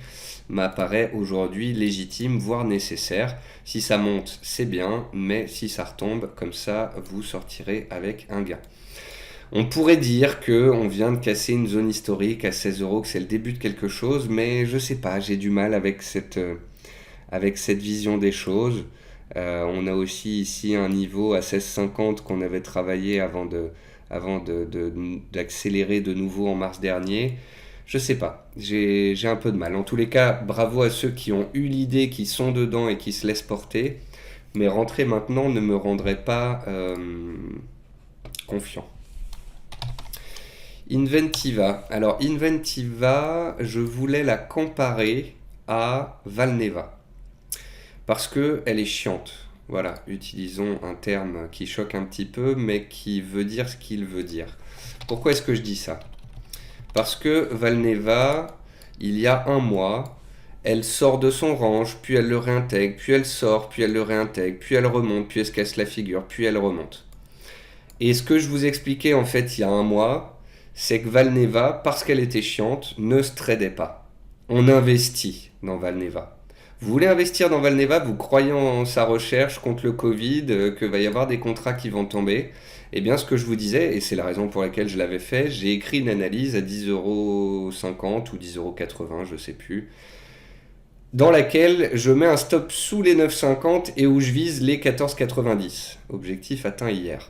m'apparaît aujourd'hui légitime, voire nécessaire. Si ça monte, c'est bien, mais si ça retombe, comme ça, vous sortirez avec un gain. On pourrait dire que on vient de casser une zone historique à 16 euros, que c'est le début de quelque chose, mais je sais pas, j'ai du mal avec cette vision des choses. On a aussi ici un niveau à 16,50 qu'on avait travaillé d'accélérer de nouveau en mars dernier. Je sais pas, j'ai un peu de mal. En tous les cas, bravo à ceux qui ont eu l'idée, qui sont dedans et qui se laissent porter. Mais rentrer maintenant ne me rendrait pas confiant. Inventiva. Alors Inventiva, je voulais la comparer à Valneva parce que elle est chiante. Voilà, utilisons un terme qui choque un petit peu, mais qui veut dire ce qu'il veut dire. Pourquoi est-ce que je dis ça? Parce que Valneva, il y a un mois, elle sort de son range, puis elle le réintègre, puis elle sort, puis elle le réintègre, puis elle remonte, puis elle se casse la figure, puis elle remonte. Et ce que je vous expliquais en fait il y a un mois, c'est que Valneva, parce qu'elle était chiante, ne se tradait pas. On investit dans Valneva. Vous voulez investir dans Valneva, vous croyez en sa recherche contre le Covid, que va y avoir des contrats qui vont tomber. Eh bien, ce que je vous disais, et c'est la raison pour laquelle je l'avais fait, j'ai écrit une analyse à 10,50 € ou 10,80 €, je ne sais plus, dans laquelle je mets un stop sous les 9,50 et où je vise les 14,90. Objectif atteint hier.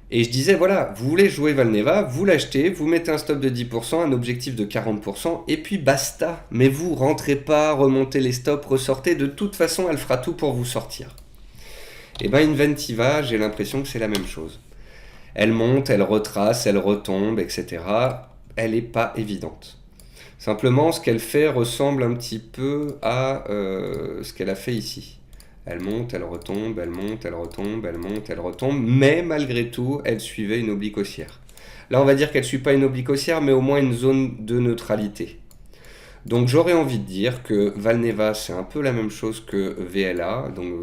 Et je disais, voilà, vous voulez jouer Valneva, vous l'achetez, vous mettez un stop de 10%, un objectif de 40%, et puis basta. Mais vous rentrez pas, remontez les stops, ressortez, de toute façon, elle fera tout pour vous sortir. Et bien Inventiva, j'ai l'impression que c'est la même chose. Elle monte, elle retrace, elle retombe, etc. Elle n'est pas évidente. Simplement, ce qu'elle fait ressemble un petit peu à ce qu'elle a fait ici. Elle monte, elle retombe, elle monte, elle retombe, elle monte, elle retombe, mais malgré tout, elle suivait une oblique haussière. Là, on va dire qu'elle ne suit pas une oblique haussière, mais au moins une zone de neutralité. Donc j'aurais envie de dire que Valneva, c'est un peu la même chose que VLA, donc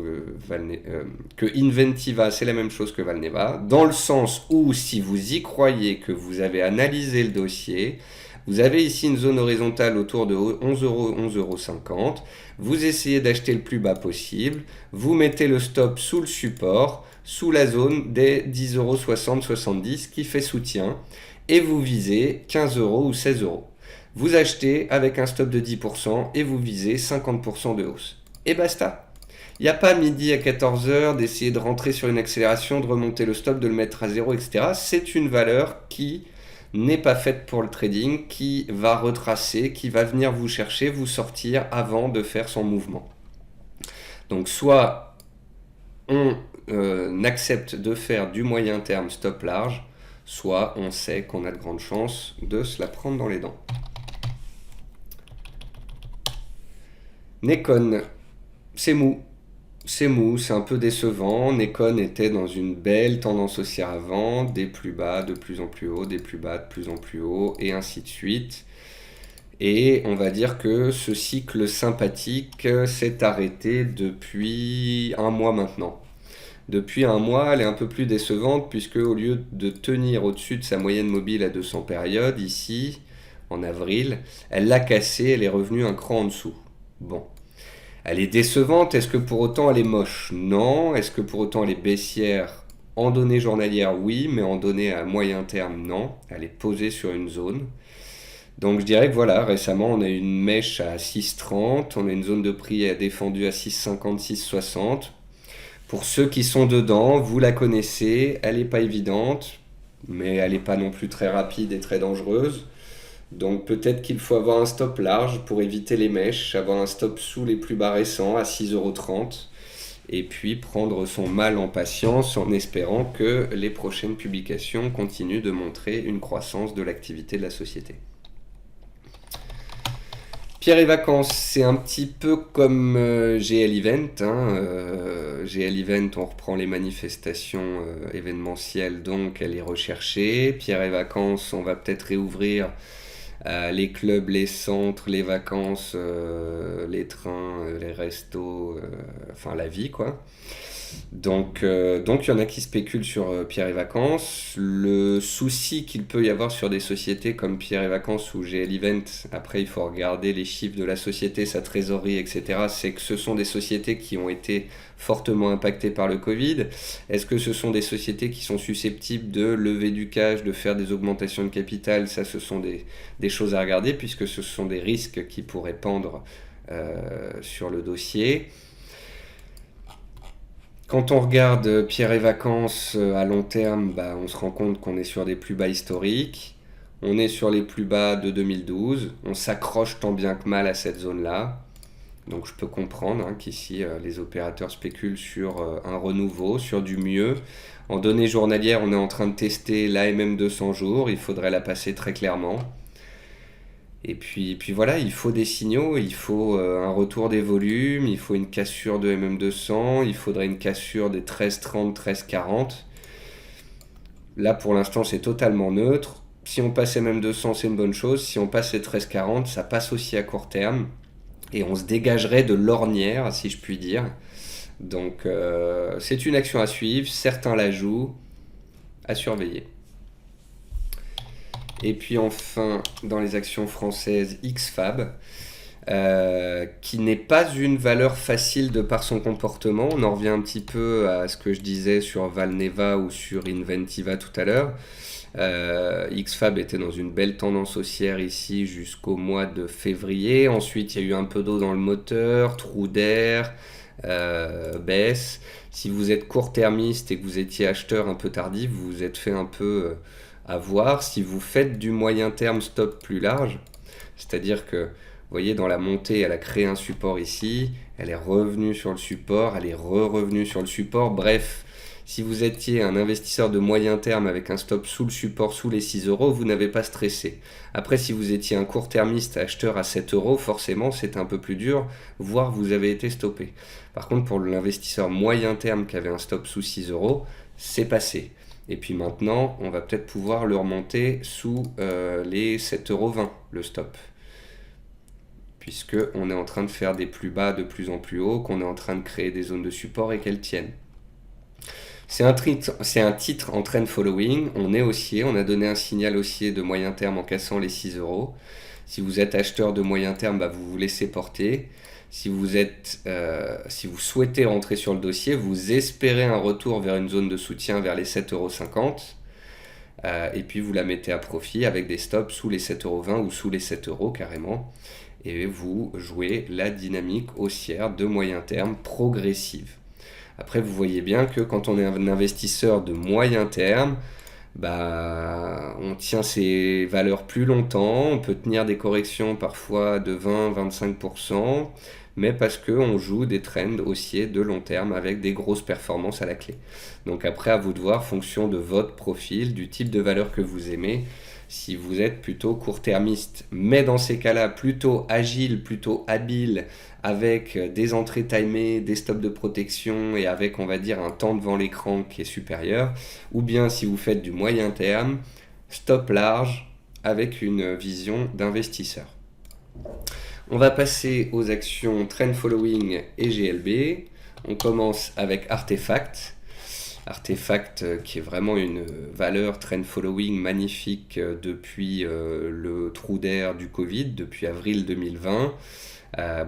que Inventiva, c'est la même chose que Valneva, dans le sens où si vous y croyez, que vous avez analysé le dossier, vous avez ici une zone horizontale autour de 11 €, 11,50 €. Vous essayez d'acheter le plus bas possible. Vous mettez le stop sous le support, sous la zone des 10,60 €, 70 € qui fait soutien. Et vous visez 15 € ou 16 €. Vous achetez avec un stop de 10% et vous visez 50% de hausse. Et basta. Il n'y a pas midi à 14 h d'essayer de rentrer sur une accélération, de remonter le stop, de le mettre à zéro, etc. C'est une valeur qui n'est pas faite pour le trading, qui va retracer, qui va venir vous chercher, vous sortir avant de faire son mouvement. Donc soit on accepte de faire du moyen terme stop large, soit on sait qu'on a de grandes chances de se la prendre dans les dents. Nekon, c'est mou. C'est mou, c'est un peu décevant. Nekon était dans une belle tendance haussière avant, des plus bas de plus en plus haut, des plus bas de plus en plus haut, et ainsi de suite. Et on va dire que ce cycle sympathique s'est arrêté depuis un mois maintenant. Depuis un mois, elle est un peu plus décevante puisque au lieu de tenir au-dessus de sa moyenne mobile à 200 périodes, ici, en avril, elle l'a cassée, elle est revenue un cran en dessous. Bon. Elle est décevante, est-ce que pour autant elle est moche? Non. Est-ce que pour autant elle est baissière? En données journalières, oui, mais en données à moyen terme, non. Elle est posée sur une zone. Donc je dirais que voilà, récemment on a une mèche à 6,30, on a une zone de prix défendue à 6,50, 6,60. Pour ceux qui sont dedans, vous la connaissez, elle n'est pas évidente, mais elle n'est pas non plus très rapide et très dangereuse. Donc peut-être qu'il faut avoir un stop large pour éviter les mèches, avoir un stop sous les plus bas récents à 6,30 € et puis prendre son mal en patience en espérant que les prochaines publications continuent de montrer une croissance de l'activité de la société. Pierre et Vacances, c'est un petit peu comme GL Event, hein. GL Event, on reprend les manifestations événementielles, donc elle est recherchée. Pierre et Vacances, on va peut-être réouvrir les clubs, les centres, les vacances, les trains, les restos, enfin la vie quoi. Donc il y en a qui spéculent sur Pierre et Vacances. Le souci qu'il peut y avoir sur des sociétés comme Pierre et Vacances ou GL Event, après il faut regarder les chiffres de la société, sa trésorerie, etc. C'est que ce sont des sociétés qui ont été fortement impactées par le Covid. Est-ce que ce sont des sociétés qui sont susceptibles de lever du cash, de faire des augmentations de capital? Ça, ce sont des choses à regarder puisque ce sont des risques qui pourraient pendre sur le dossier. Quand on regarde Pierre et Vacances à long terme, bah, on se rend compte qu'on est sur des plus bas historiques. On est sur les plus bas de 2012. On s'accroche tant bien que mal à cette zone-là. Donc je peux comprendre hein, qu'ici les opérateurs spéculent sur un renouveau, sur du mieux. En données journalières, on est en train de tester l'AMM 200 jours. Il faudrait la passer très clairement. Et puis voilà, il faut des signaux, il faut un retour des volumes, il faut une cassure de MM200, il faudrait une cassure des 13,30, 13,40. Là pour l'instant c'est totalement neutre. Si on passe MM200 c'est une bonne chose, si on passe les 13,40 ça passe aussi à court terme. Et on se dégagerait de l'ornière si je puis dire. Donc c'est une action à suivre, certains la jouent, à surveiller. Et puis enfin, dans les actions françaises, XFAB, qui n'est pas une valeur facile de par son comportement. On en revient un petit peu à ce que je disais sur Valneva ou sur Inventiva tout à l'heure. XFAB était dans une belle tendance haussière ici jusqu'au mois de février. Ensuite, il y a eu un peu d'eau dans le moteur, trou d'air, baisse. Si vous êtes court-termiste et que vous étiez acheteur un peu tardif, vous vous êtes fait un peu avoir. Si vous faites du moyen terme stop plus large, c'est-à-dire que vous voyez dans la montée elle a créé un support ici, elle est revenue sur le support, elle est revenue sur le support, bref, si vous étiez un investisseur de moyen terme avec un stop sous le support, sous les 6 €, vous n'avez pas stressé. Après, si vous étiez un court-termiste acheteur à 7 €, forcément c'est un peu plus dur, voire vous avez été stoppé. Par contre, pour l'investisseur moyen terme qui avait un stop sous 6 €, c'est passé. Et puis maintenant, on va peut-être pouvoir le remonter sous les 7,20 € le stop. Puisqu'on est en train de faire des plus bas de plus en plus haut, qu'on est en train de créer des zones de support et qu'elles tiennent. C'est un titre en trend following, on est haussier, on a donné un signal haussier de moyen terme en cassant les 6 €. Si vous êtes acheteur de moyen terme, bah vous vous laissez porter. Si vous souhaitez rentrer sur le dossier, vous espérez un retour vers une zone de soutien vers les 7,50 €. Et puis vous la mettez à profit avec des stops sous les 7,20 € ou sous les 7 € carrément. Et vous jouez la dynamique haussière de moyen terme progressive. Après, vous voyez bien que quand on est un investisseur de moyen terme, bah, on tient ses valeurs plus longtemps, on peut tenir des corrections parfois de 20-25%, mais parce qu'on joue des trends haussiers de long terme avec des grosses performances à la clé. Donc après, à vous de voir, fonction de votre profil, du type de valeur que vous aimez, si vous êtes plutôt court-termiste. Mais dans ces cas-là, plutôt agile, plutôt habile, avec des entrées timées, des stops de protection et avec, on va dire, un temps devant l'écran qui est supérieur. Ou bien si vous faites du moyen terme, stop large avec une vision d'investisseur. On va passer aux actions Trend Following et GLB. On commence avec Artefact. Artefact qui est vraiment une valeur trend following magnifique depuis le trou d'air du Covid, depuis avril 2020.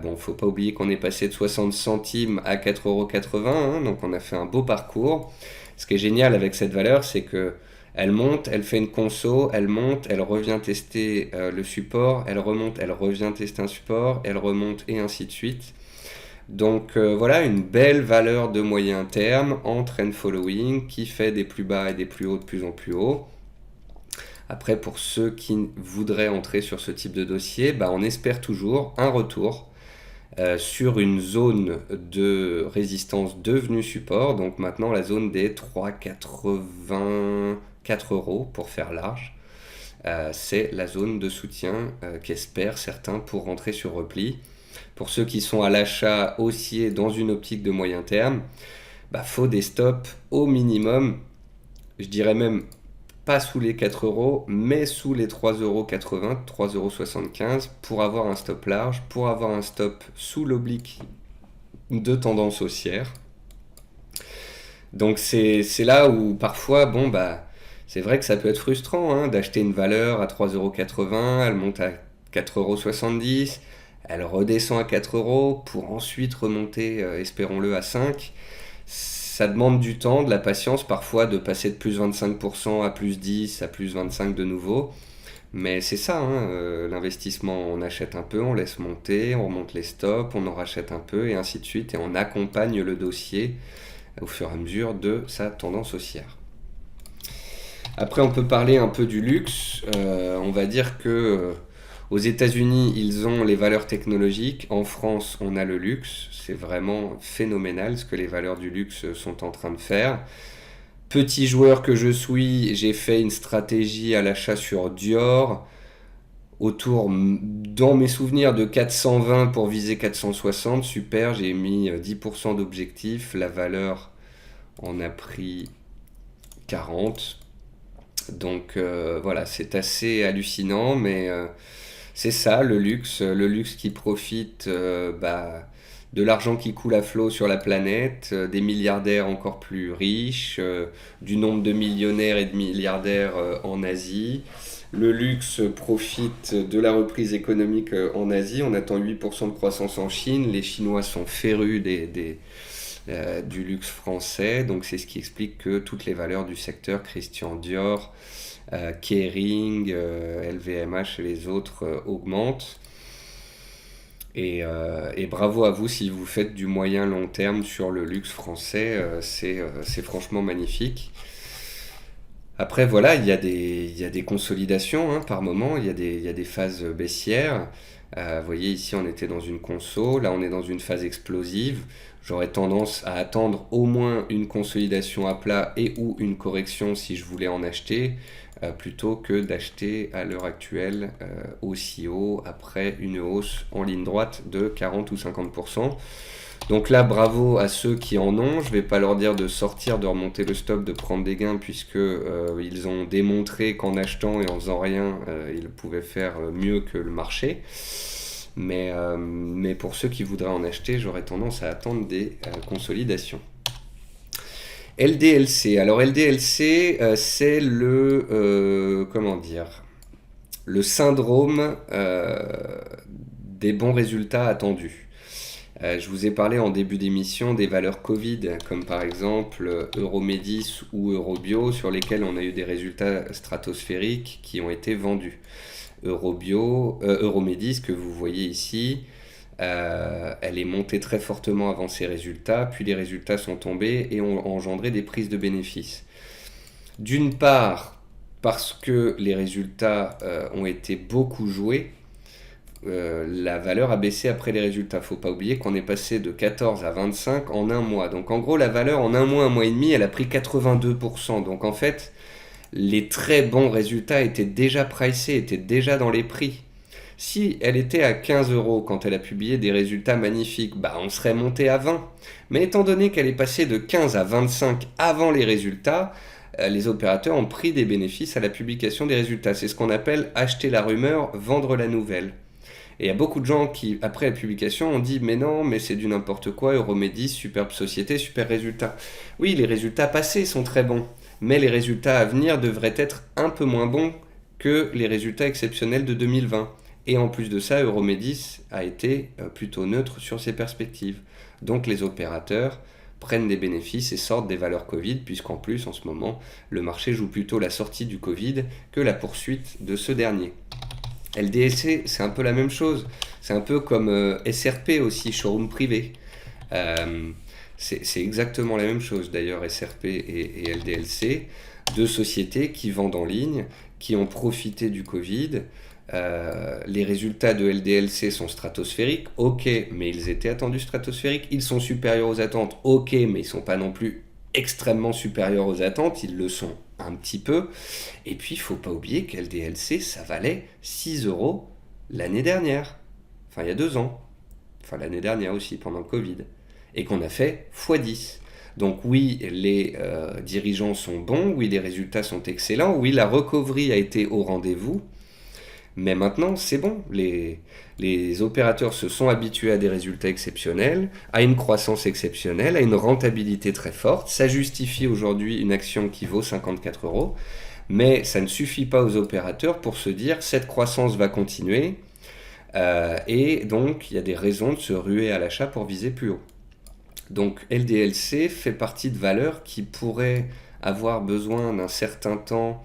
Bon, faut pas oublier qu'on est passé de 60 centimes à 4,80 €, hein, donc on a fait un beau parcours. Ce qui est génial avec cette valeur, c'est que Elle monte, elle fait une conso, elle monte, elle revient tester le support, elle remonte, elle revient tester un support, elle remonte et ainsi de suite. Donc voilà une belle valeur de moyen terme en trend following qui fait des plus bas et des plus hauts de plus en plus haut. Après, pour ceux qui voudraient entrer sur ce type de dossier, bah, on espère toujours un retour sur une zone de résistance devenue support. Donc maintenant, la zone des 3,84 euros pour faire large. C'est la zone de soutien qu'espèrent certains pour rentrer sur repli. Pour ceux qui sont à l'achat haussier dans une optique de moyen terme, bah, faut des stops au minimum, je dirais même pas sous les 4 euros, mais sous les 3,80 €, 3,75 € pour avoir un stop large, pour avoir un stop sous l'oblique de tendance haussière. Donc c'est là où parfois, bon bah, c'est vrai que ça peut être frustrant hein, d'acheter une valeur à 3,80 €, elle monte à 4,70 €, elle redescend à 4 euros pour ensuite remonter, espérons-le, à 5. Ça demande du temps, de la patience parfois de passer de plus 25% à plus 10, à plus 25 de nouveau. Mais c'est ça, hein, l'investissement, on achète un peu, on laisse monter, on remonte les stops, on en rachète un peu et ainsi de suite. Et on accompagne le dossier au fur et à mesure de sa tendance haussière. Après, on peut parler un peu du luxe. On va dire que aux États-Unis, ils ont les valeurs technologiques. En France, on a le luxe. C'est vraiment phénoménal ce que les valeurs du luxe sont en train de faire. Petit joueur que je suis, j'ai fait une stratégie à l'achat sur Dior autour, dans mes souvenirs, de 420 pour viser 460. Super, j'ai mis 10% d'objectif. La valeur en a pris 40. Donc voilà, c'est assez hallucinant, mais c'est ça le luxe qui profite de l'argent qui coule à flot sur la planète, des milliardaires encore plus riches, du nombre de millionnaires et de milliardaires en Asie. Le luxe profite de la reprise économique en Asie, on attend 8% de croissance en Chine, les Chinois sont férus du luxe français, donc c'est ce qui explique que toutes les valeurs du secteur, Christian Dior, Kering, LVMH et les autres augmentent. Et bravo à vous si vous faites du moyen long terme sur le luxe français, c'est franchement magnifique. Après voilà, il y a des consolidations hein, par moment, il y a des phases baissières. Vous voyez ici on était dans une conso, là on est dans une phase explosive. J'aurais tendance à attendre au moins une consolidation à plat et ou une correction si je voulais en acheter, plutôt que d'acheter à l'heure actuelle aussi haut après une hausse en ligne droite de 40 ou 50%. Donc là, bravo à ceux qui en ont. Je ne vais pas leur dire de sortir, de remonter le stop, de prendre des gains, puisque ils ont démontré qu'en achetant et en faisant rien, ils pouvaient faire mieux que le marché. Mais pour ceux qui voudraient en acheter, j'aurais tendance à attendre des consolidations. LDLC. Alors LDLC, c'est comment dire, le syndrome des bons résultats attendus. Je vous ai parlé en début d'émission des valeurs Covid, comme par exemple Euromedis ou Eurobio, sur lesquels on a eu des résultats stratosphériques qui ont été vendus. Euromedis, que vous voyez ici, elle est montée très fortement avant ses résultats, puis les résultats sont tombés et ont engendré des prises de bénéfices. D'une part, parce que les résultats ont été beaucoup joués, la valeur a baissé après les résultats. Faut pas oublier qu'on est passé de 14 à 25 en un mois. Donc en gros, la valeur en un mois et demi, elle a pris 82%. Donc en fait, les très bons résultats étaient déjà pricés, étaient déjà dans les prix. Si elle était à 15 euros quand elle a publié des résultats magnifiques, bah on serait monté à 20. Mais étant donné qu'elle est passée de 15 à 25 avant les résultats, les opérateurs ont pris des bénéfices à la publication des résultats. C'est ce qu'on appelle acheter la rumeur, vendre la nouvelle. Et il y a beaucoup de gens qui, après la publication, ont dit « Mais non, mais c'est du n'importe quoi, Euromedis, superbe société, super résultat. » Oui, les résultats passés sont très bons, mais les résultats à venir devraient être un peu moins bons que les résultats exceptionnels de 2020. Et en plus de ça, Euromedis a été plutôt neutre sur ses perspectives. Donc les opérateurs prennent des bénéfices et sortent des valeurs Covid, puisqu'en plus, en ce moment, le marché joue plutôt la sortie du Covid que la poursuite de ce dernier. LDLC, c'est un peu la même chose. C'est un peu comme SRP aussi, showroom privé. Euh, c'est exactement la même chose d'ailleurs, SRP et LDLC, deux sociétés qui vendent en ligne, qui ont profité du Covid. Les résultats de LDLC sont stratosphériques, ok, mais ils étaient attendus stratosphériques. Ils sont supérieurs aux attentes, ok, mais ils ne sont pas non plus extrêmement supérieurs aux attentes, ils le sont un petit peu. Et puis il ne faut pas oublier qu'LDLC, ça valait 6 euros l'année dernière, enfin il y a 2 ans, enfin l'année dernière aussi, pendant le Covid, et qu'on a fait x10. Donc oui, les dirigeants sont bons, oui, les résultats sont excellents, oui, la recovery a été au rendez-vous, mais maintenant, c'est bon. Les opérateurs se sont habitués à des résultats exceptionnels, à une croissance exceptionnelle, à une rentabilité très forte. Ça justifie aujourd'hui une action qui vaut 54 euros. Mais ça ne suffit pas aux opérateurs pour se dire cette croissance va continuer. Et donc, il y a des raisons de se ruer à l'achat pour viser plus haut. Donc, LDLC fait partie de valeurs qui pourraient avoir besoin d'un certain temps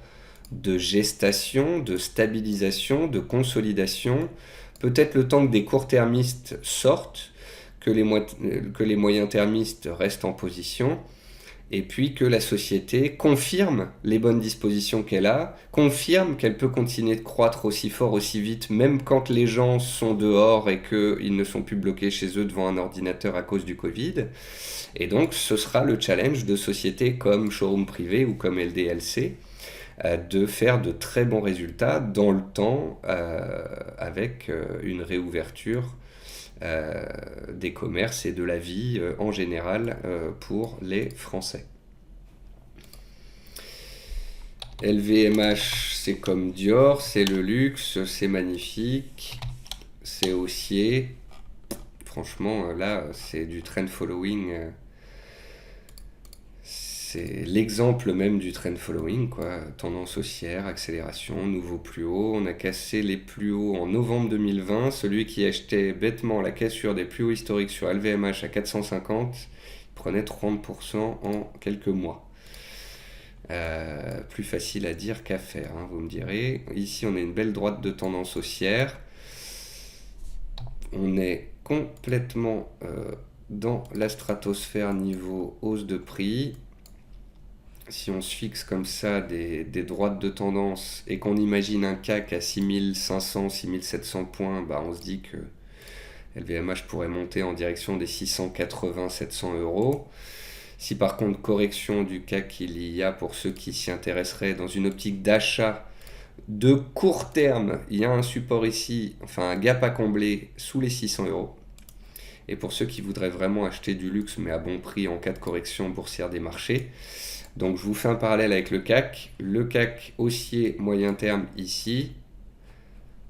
de gestation, de stabilisation, de consolidation, peut-être le temps que des court-termistes sortent, que les moyens-termistes restent en position, et puis que la société confirme les bonnes dispositions qu'elle a, confirme qu'elle peut continuer de croître aussi fort, aussi vite, même quand les gens sont dehors et qu'ils ne sont plus bloqués chez eux devant un ordinateur à cause du Covid. Et donc ce sera le challenge de sociétés comme Showroom Privé ou comme LDLC, de faire de très bons résultats dans le temps avec une réouverture des commerces et de la vie en général pour les Français. LVMH, c'est comme Dior, c'est le luxe, c'est magnifique, c'est haussier. Franchement, là, c'est du trend following. C'est l'exemple même du trend following, quoi. Tendance haussière, accélération, nouveau plus haut. On a cassé les plus hauts en novembre 2020. Celui qui achetait bêtement la cassure des plus hauts historiques sur LVMH à 450, il prenait 30% en quelques mois. Plus facile à dire qu'à faire, hein, vous me direz. Ici, on a une belle droite de tendance haussière. On est complètement dans la stratosphère niveau hausse de prix. Si on se fixe comme ça des droites de tendance et qu'on imagine un CAC à 6500, 6700 points, bah on se dit que LVMH pourrait monter en direction des 680, 700 euros. Si par contre correction du CAC il y a pour ceux qui s'y intéresseraient dans une optique d'achat de court terme, il y a un support ici, enfin un gap à combler sous les 600 euros. Et pour ceux qui voudraient vraiment acheter du luxe mais à bon prix en cas de correction boursière des marchés, donc je vous fais un parallèle avec le CAC. Le CAC haussier moyen terme ici,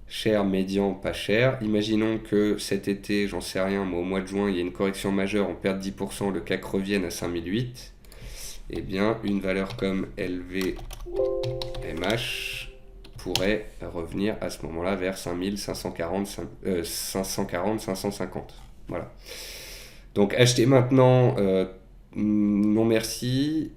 cher, médian, pas cher. Imaginons que cet été, j'en sais rien, mais au mois de juin, il y a une correction majeure, on perd 10%, le CAC revienne à 5008. Eh bien, une valeur comme LVMH pourrait revenir à ce moment-là vers 5540, 550. Voilà. Donc achetez maintenant, non merci.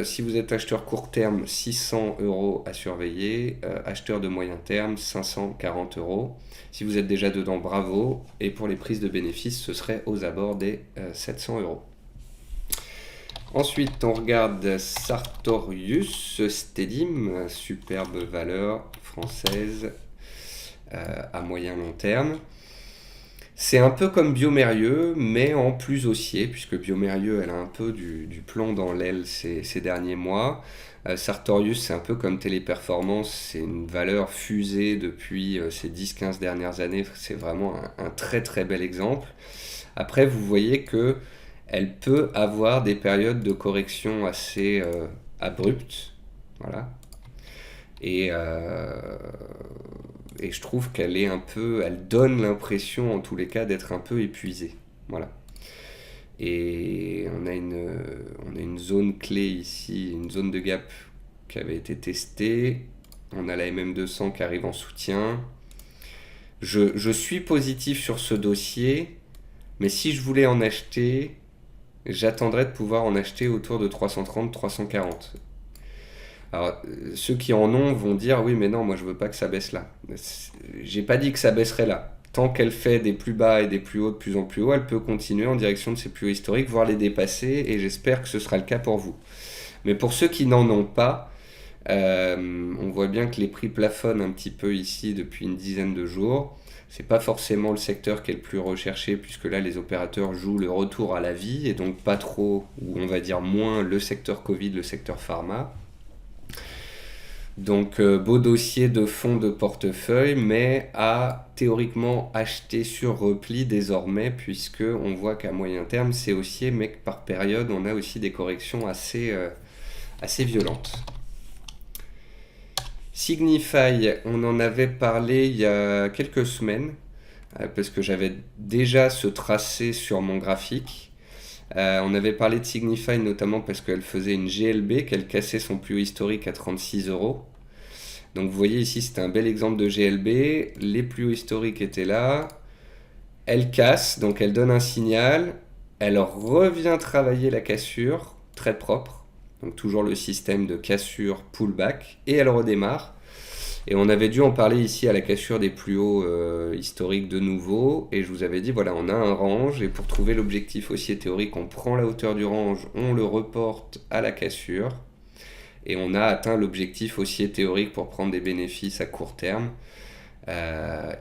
Si vous êtes acheteur court terme, 600 euros à surveiller. Acheteur de moyen terme, 540 euros. Si vous êtes déjà dedans, bravo. Et pour les prises de bénéfices, ce serait aux abords des 700 euros. Ensuite, on regarde Sartorius Stedim, superbe valeur française à moyen long terme. C'est un peu comme Biomérieux, mais en plus haussier, puisque Biomérieux, elle a un peu du plomb dans l'aile ces derniers mois. Sartorius, c'est un peu comme Téléperformance, c'est une valeur fusée depuis ces 10-15 dernières années. C'est vraiment un très très bel exemple. Après, vous voyez que elle peut avoir des périodes de correction assez abruptes. Voilà. Et je trouve qu'elle est un peu, elle donne l'impression en tous les cas d'être un peu épuisée. Voilà. Et on a une zone clé ici, une zone de gap qui avait été testée. On a la MM200 qui arrive en soutien. Je suis positif sur ce dossier, mais si je voulais en acheter, j'attendrai de pouvoir en acheter autour de 330, 340. Alors, ceux qui en ont vont dire oui, mais non, moi je veux pas que ça baisse là. J'ai pas dit que ça baisserait là. Tant qu'elle fait des plus bas et des plus hauts de plus en plus haut, elle peut continuer en direction de ses plus hauts historiques, voire les dépasser, et j'espère que ce sera le cas pour vous. Mais pour ceux qui n'en ont pas, on voit bien que les prix plafonnent un petit peu ici depuis une dizaine de jours. C'est pas forcément le secteur qui est le plus recherché, puisque là les opérateurs jouent le retour à la vie, et donc pas trop, ou on va dire moins, le secteur Covid, le secteur pharma. Donc beau dossier de fonds de portefeuille, mais à théoriquement acheter sur repli désormais, puisque on voit qu'à moyen terme c'est haussier, mais que par période on a aussi des corrections assez violentes. Signify, on en avait parlé il y a quelques semaines, parce que j'avais déjà ce tracé sur mon graphique. On avait parlé de Signify notamment parce qu'elle faisait une GLB, qu'elle cassait son plus haut historique à 36 euros. Donc vous voyez ici, c'était un bel exemple de GLB. Les plus hauts historiques étaient là. Elle casse, donc elle donne un signal. Elle revient travailler la cassure, très propre. Donc toujours le système de cassure pullback. Et elle redémarre. Et on avait dû en parler ici à la cassure des plus hauts historiques de nouveau. Et je vous avais dit, voilà, on a un range. Et pour trouver l'objectif haussier théorique, on prend la hauteur du range, on le reporte à la cassure. Et on a atteint l'objectif haussier théorique pour prendre des bénéfices à court terme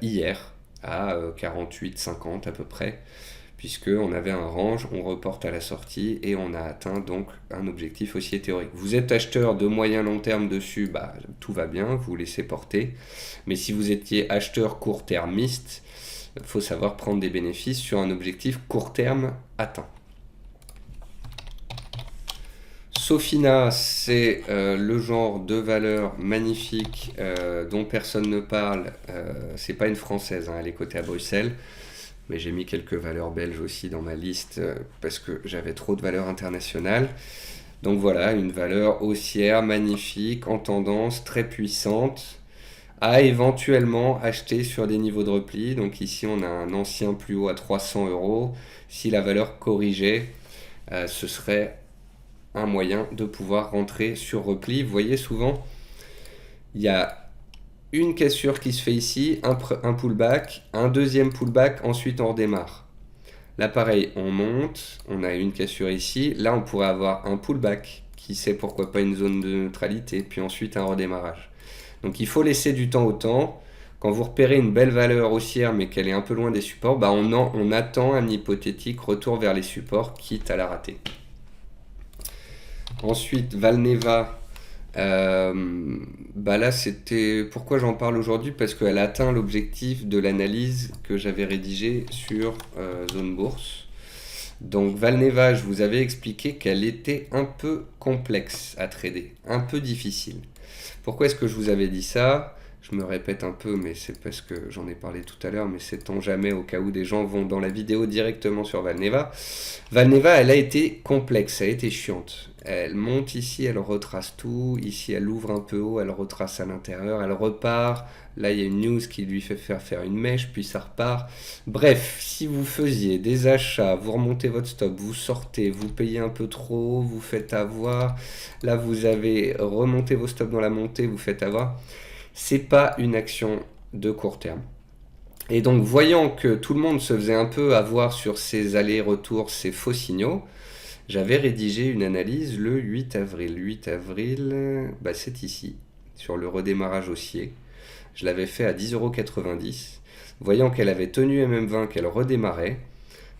hier à 48,50 à peu près, puisqu'on avait un range, on reporte à la sortie et on a atteint donc un objectif haussier théorique. Vous êtes acheteur de moyen long terme dessus, bah, tout va bien, vous laissez porter. Mais si vous étiez acheteur court termiste, il faut savoir prendre des bénéfices sur un objectif court terme atteint. Sofina, c'est le genre de valeur magnifique dont personne ne parle. C'est pas une française, hein, elle est cotée à Bruxelles. Mais j'ai mis quelques valeurs belges aussi dans ma liste parce que j'avais trop de valeurs internationales. Donc voilà, une valeur haussière magnifique, en tendance, très puissante, à éventuellement acheter sur des niveaux de repli. Donc ici, on a un ancien plus haut à 300 euros. Si la valeur corrigeait, ce serait un moyen de pouvoir rentrer sur repli. Vous voyez, souvent, il y a une cassure qui se fait ici, un pullback, un deuxième pullback, ensuite on redémarre. Là, pareil, on monte, on a une cassure ici. Là, on pourrait avoir un pullback, qui sait pourquoi pas une zone de neutralité, puis ensuite un redémarrage. Donc, il faut laisser du temps au temps. Quand vous repérez une belle valeur haussière, mais qu'elle est un peu loin des supports, bah on attend un hypothétique retour vers les supports, quitte à la rater. Ensuite, Valneva, bah là c'était pourquoi j'en parle aujourd'hui, parce qu'elle a atteint l'objectif de l'analyse que j'avais rédigée sur Zone Bourse. Donc Valneva, je vous avais expliqué qu'elle était un peu complexe à trader, un peu difficile. Pourquoi est-ce que je vous avais dit ça? Je me répète un peu, mais c'est parce que j'en ai parlé tout à l'heure, mais sait-on jamais, au cas où des gens vont dans la vidéo directement sur Valneva. Valneva, elle a été complexe, elle a été chiante. Elle monte ici, elle retrace tout. Ici, elle ouvre un peu haut, elle retrace à l'intérieur, elle repart. Là, il y a une news qui lui fait faire une mèche, puis ça repart. Bref, si vous faisiez des achats, vous remontez votre stop, vous sortez, vous payez un peu trop, vous faites avoir. Là, vous avez remonté vos stops dans la montée, vous faites avoir. C'est pas une action de court terme. Et donc, voyant que tout le monde se faisait un peu avoir sur ces allers-retours, ces faux signaux, j'avais rédigé une analyse le 8 avril. 8 avril, bah c'est ici, sur le redémarrage haussier. Je l'avais fait à 10,90 €. Voyant qu'elle avait tenu MM20, qu'elle redémarrait,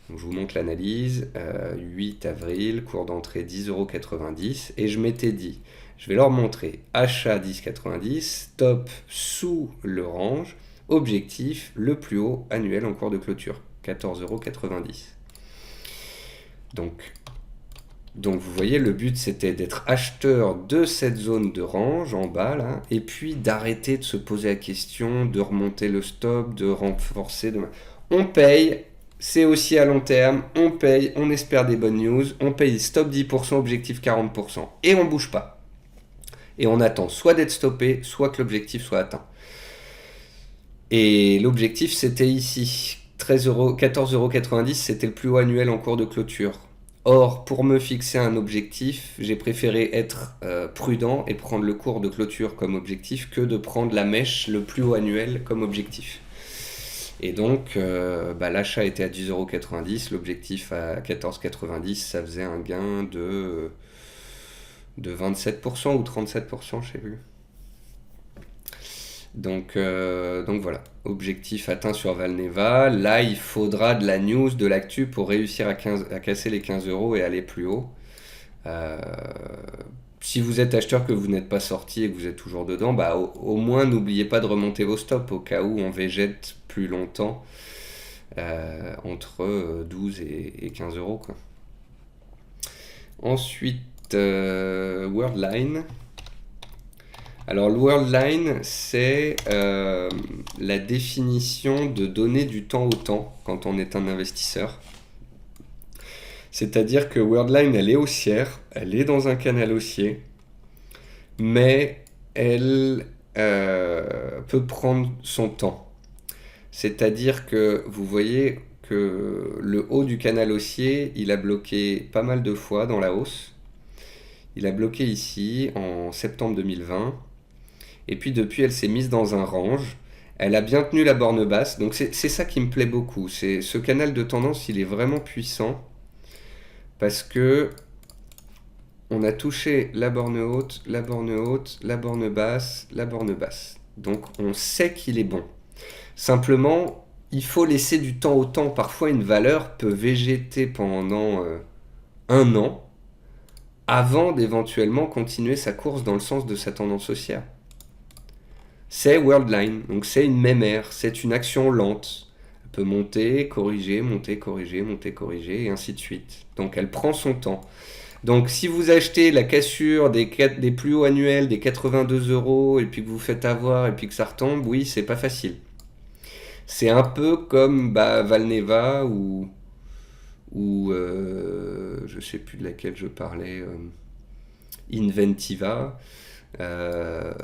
donc je vous montre l'analyse, 8 avril, cours d'entrée 10,90 €. Et je m'étais dit, je vais leur montrer achat 10,90, stop sous le range, objectif le plus haut annuel en cours de clôture, 14,90 €. Donc vous voyez, le but c'était d'être acheteur de cette zone de range en bas là, et puis d'arrêter de se poser la question, de remonter le stop, de renforcer. On paye, c'est aussi à long terme, on paye, on espère des bonnes news, on paye stop 10%, objectif 40%, et on bouge pas. Et on attend soit d'être stoppé, soit que l'objectif soit atteint. Et l'objectif c'était ici, 14,90 €, c'était le plus haut annuel en cours de clôture. Or, pour me fixer un objectif, j'ai préféré être prudent et prendre le cours de clôture comme objectif que de prendre la mèche le plus haut annuel comme objectif. Et donc, l'achat était à 10,90 €, l'objectif à 14,90 €, ça faisait un gain de 27% ou 37%, je sais plus. Donc voilà, objectif atteint sur Valneva. Là, il faudra de la news, de l'actu pour réussir à casser les 15 € et aller plus haut. Euh, Si vous êtes acheteur, que vous n'êtes pas sorti et que vous êtes toujours dedans, au moins n'oubliez pas de remonter vos stops au cas où on végète plus longtemps entre 12 et 15 euros, quoi. Ensuite, Worldline. Alors, le Worldline, c'est la définition de donner du temps au temps quand on est un investisseur. C'est-à-dire que Worldline, elle est haussière, elle est dans un canal haussier, mais elle peut prendre son temps. C'est-à-dire que vous voyez que le haut du canal haussier, il a bloqué pas mal de fois dans la hausse. Il a bloqué ici en septembre 2020. Et puis depuis, elle s'est mise dans un range. Elle a bien tenu la borne basse. Donc c'est ça qui me plaît beaucoup. Ce canal de tendance, il est vraiment puissant. Parce que on a touché la borne haute, la borne haute, la borne basse, la borne basse. Donc on sait qu'il est bon. Simplement, il faut laisser du temps au temps. Parfois, une valeur peut végéter pendant un an avant d'éventuellement continuer sa course dans le sens de sa tendance haussière. C'est Worldline, donc c'est une mémère, c'est une action lente. Elle peut monter, corriger, monter, corriger, monter, corriger, et ainsi de suite. Donc elle prend son temps. Donc si vous achetez la cassure des plus hauts annuels, des 82 €, et puis que vous faites avoir, et puis que ça retombe, oui, c'est pas facile. C'est un peu comme Valneva ou je sais plus de laquelle je parlais, Inventiva.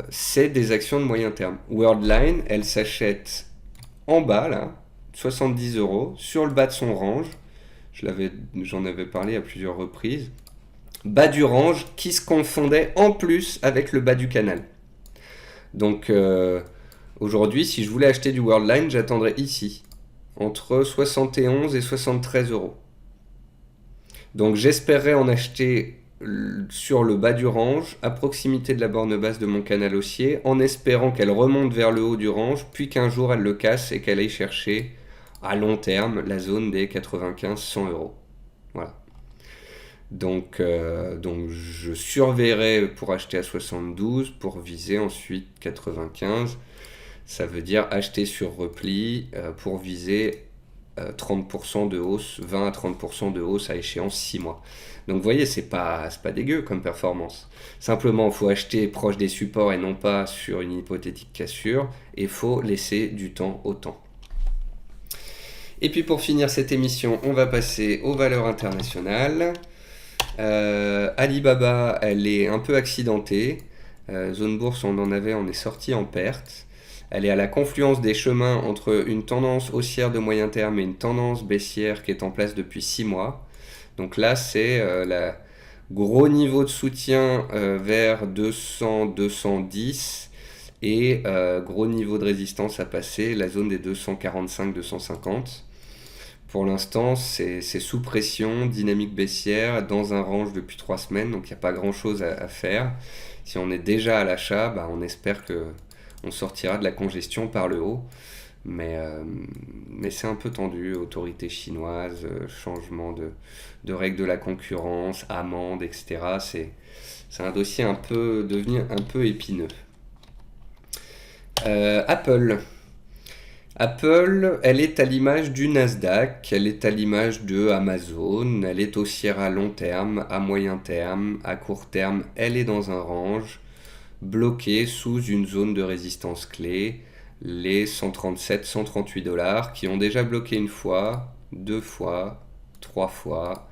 C'est des actions de moyen terme. Worldline, elle s'achète en bas, là, 70 €, sur le bas de son range. J'en avais parlé à plusieurs reprises. Bas du range qui se confondait en plus avec le bas du canal. Donc aujourd'hui, si je voulais acheter du Worldline, j'attendrais ici, entre 71 et 73 €. Donc j'espérerais en acheter sur le bas du range, à proximité de la borne basse de mon canal haussier, en espérant qu'elle remonte vers le haut du range, puis qu'un jour elle le casse et qu'elle aille chercher à long terme la zone des 95-100 €. Voilà. Donc je surveillerai pour acheter à 72, pour viser ensuite 95. Ça veut dire acheter sur repli pour viser 30% de hausse, 20 à 30% de hausse à échéance 6 mois. Donc vous voyez, c'est pas dégueu comme performance. Simplement, il faut acheter proche des supports et non pas sur une hypothétique cassure. Et il faut laisser du temps au temps. Et puis pour finir cette émission, on va passer aux valeurs internationales. Alibaba, elle est un peu accidentée. Zone bourse, on est sorti en perte. Elle est à la confluence des chemins entre une tendance haussière de moyen terme et une tendance baissière qui est en place depuis 6 mois. Donc là, c'est le gros niveau de soutien vers 200-210 et gros niveau de résistance à passer, la zone des 245-250. Pour l'instant, c'est sous pression, dynamique baissière, dans un range depuis 3 semaines, donc il n'y a pas grand-chose à faire. Si on est déjà à l'achat, on espère qu'on sortira de la congestion par le haut. Mais c'est un peu tendu, autorité chinoise, changement de règles de la concurrence, amende, etc. C'est un dossier devenu un peu épineux. Apple, elle est à l'image du Nasdaq, elle est à l'image de Amazon, elle est haussière à long terme, à moyen terme, à court terme, elle est dans un range bloqué sous une zone de résistance clé, les 137-138 $, qui ont déjà bloqué une fois, 2 fois, 3 fois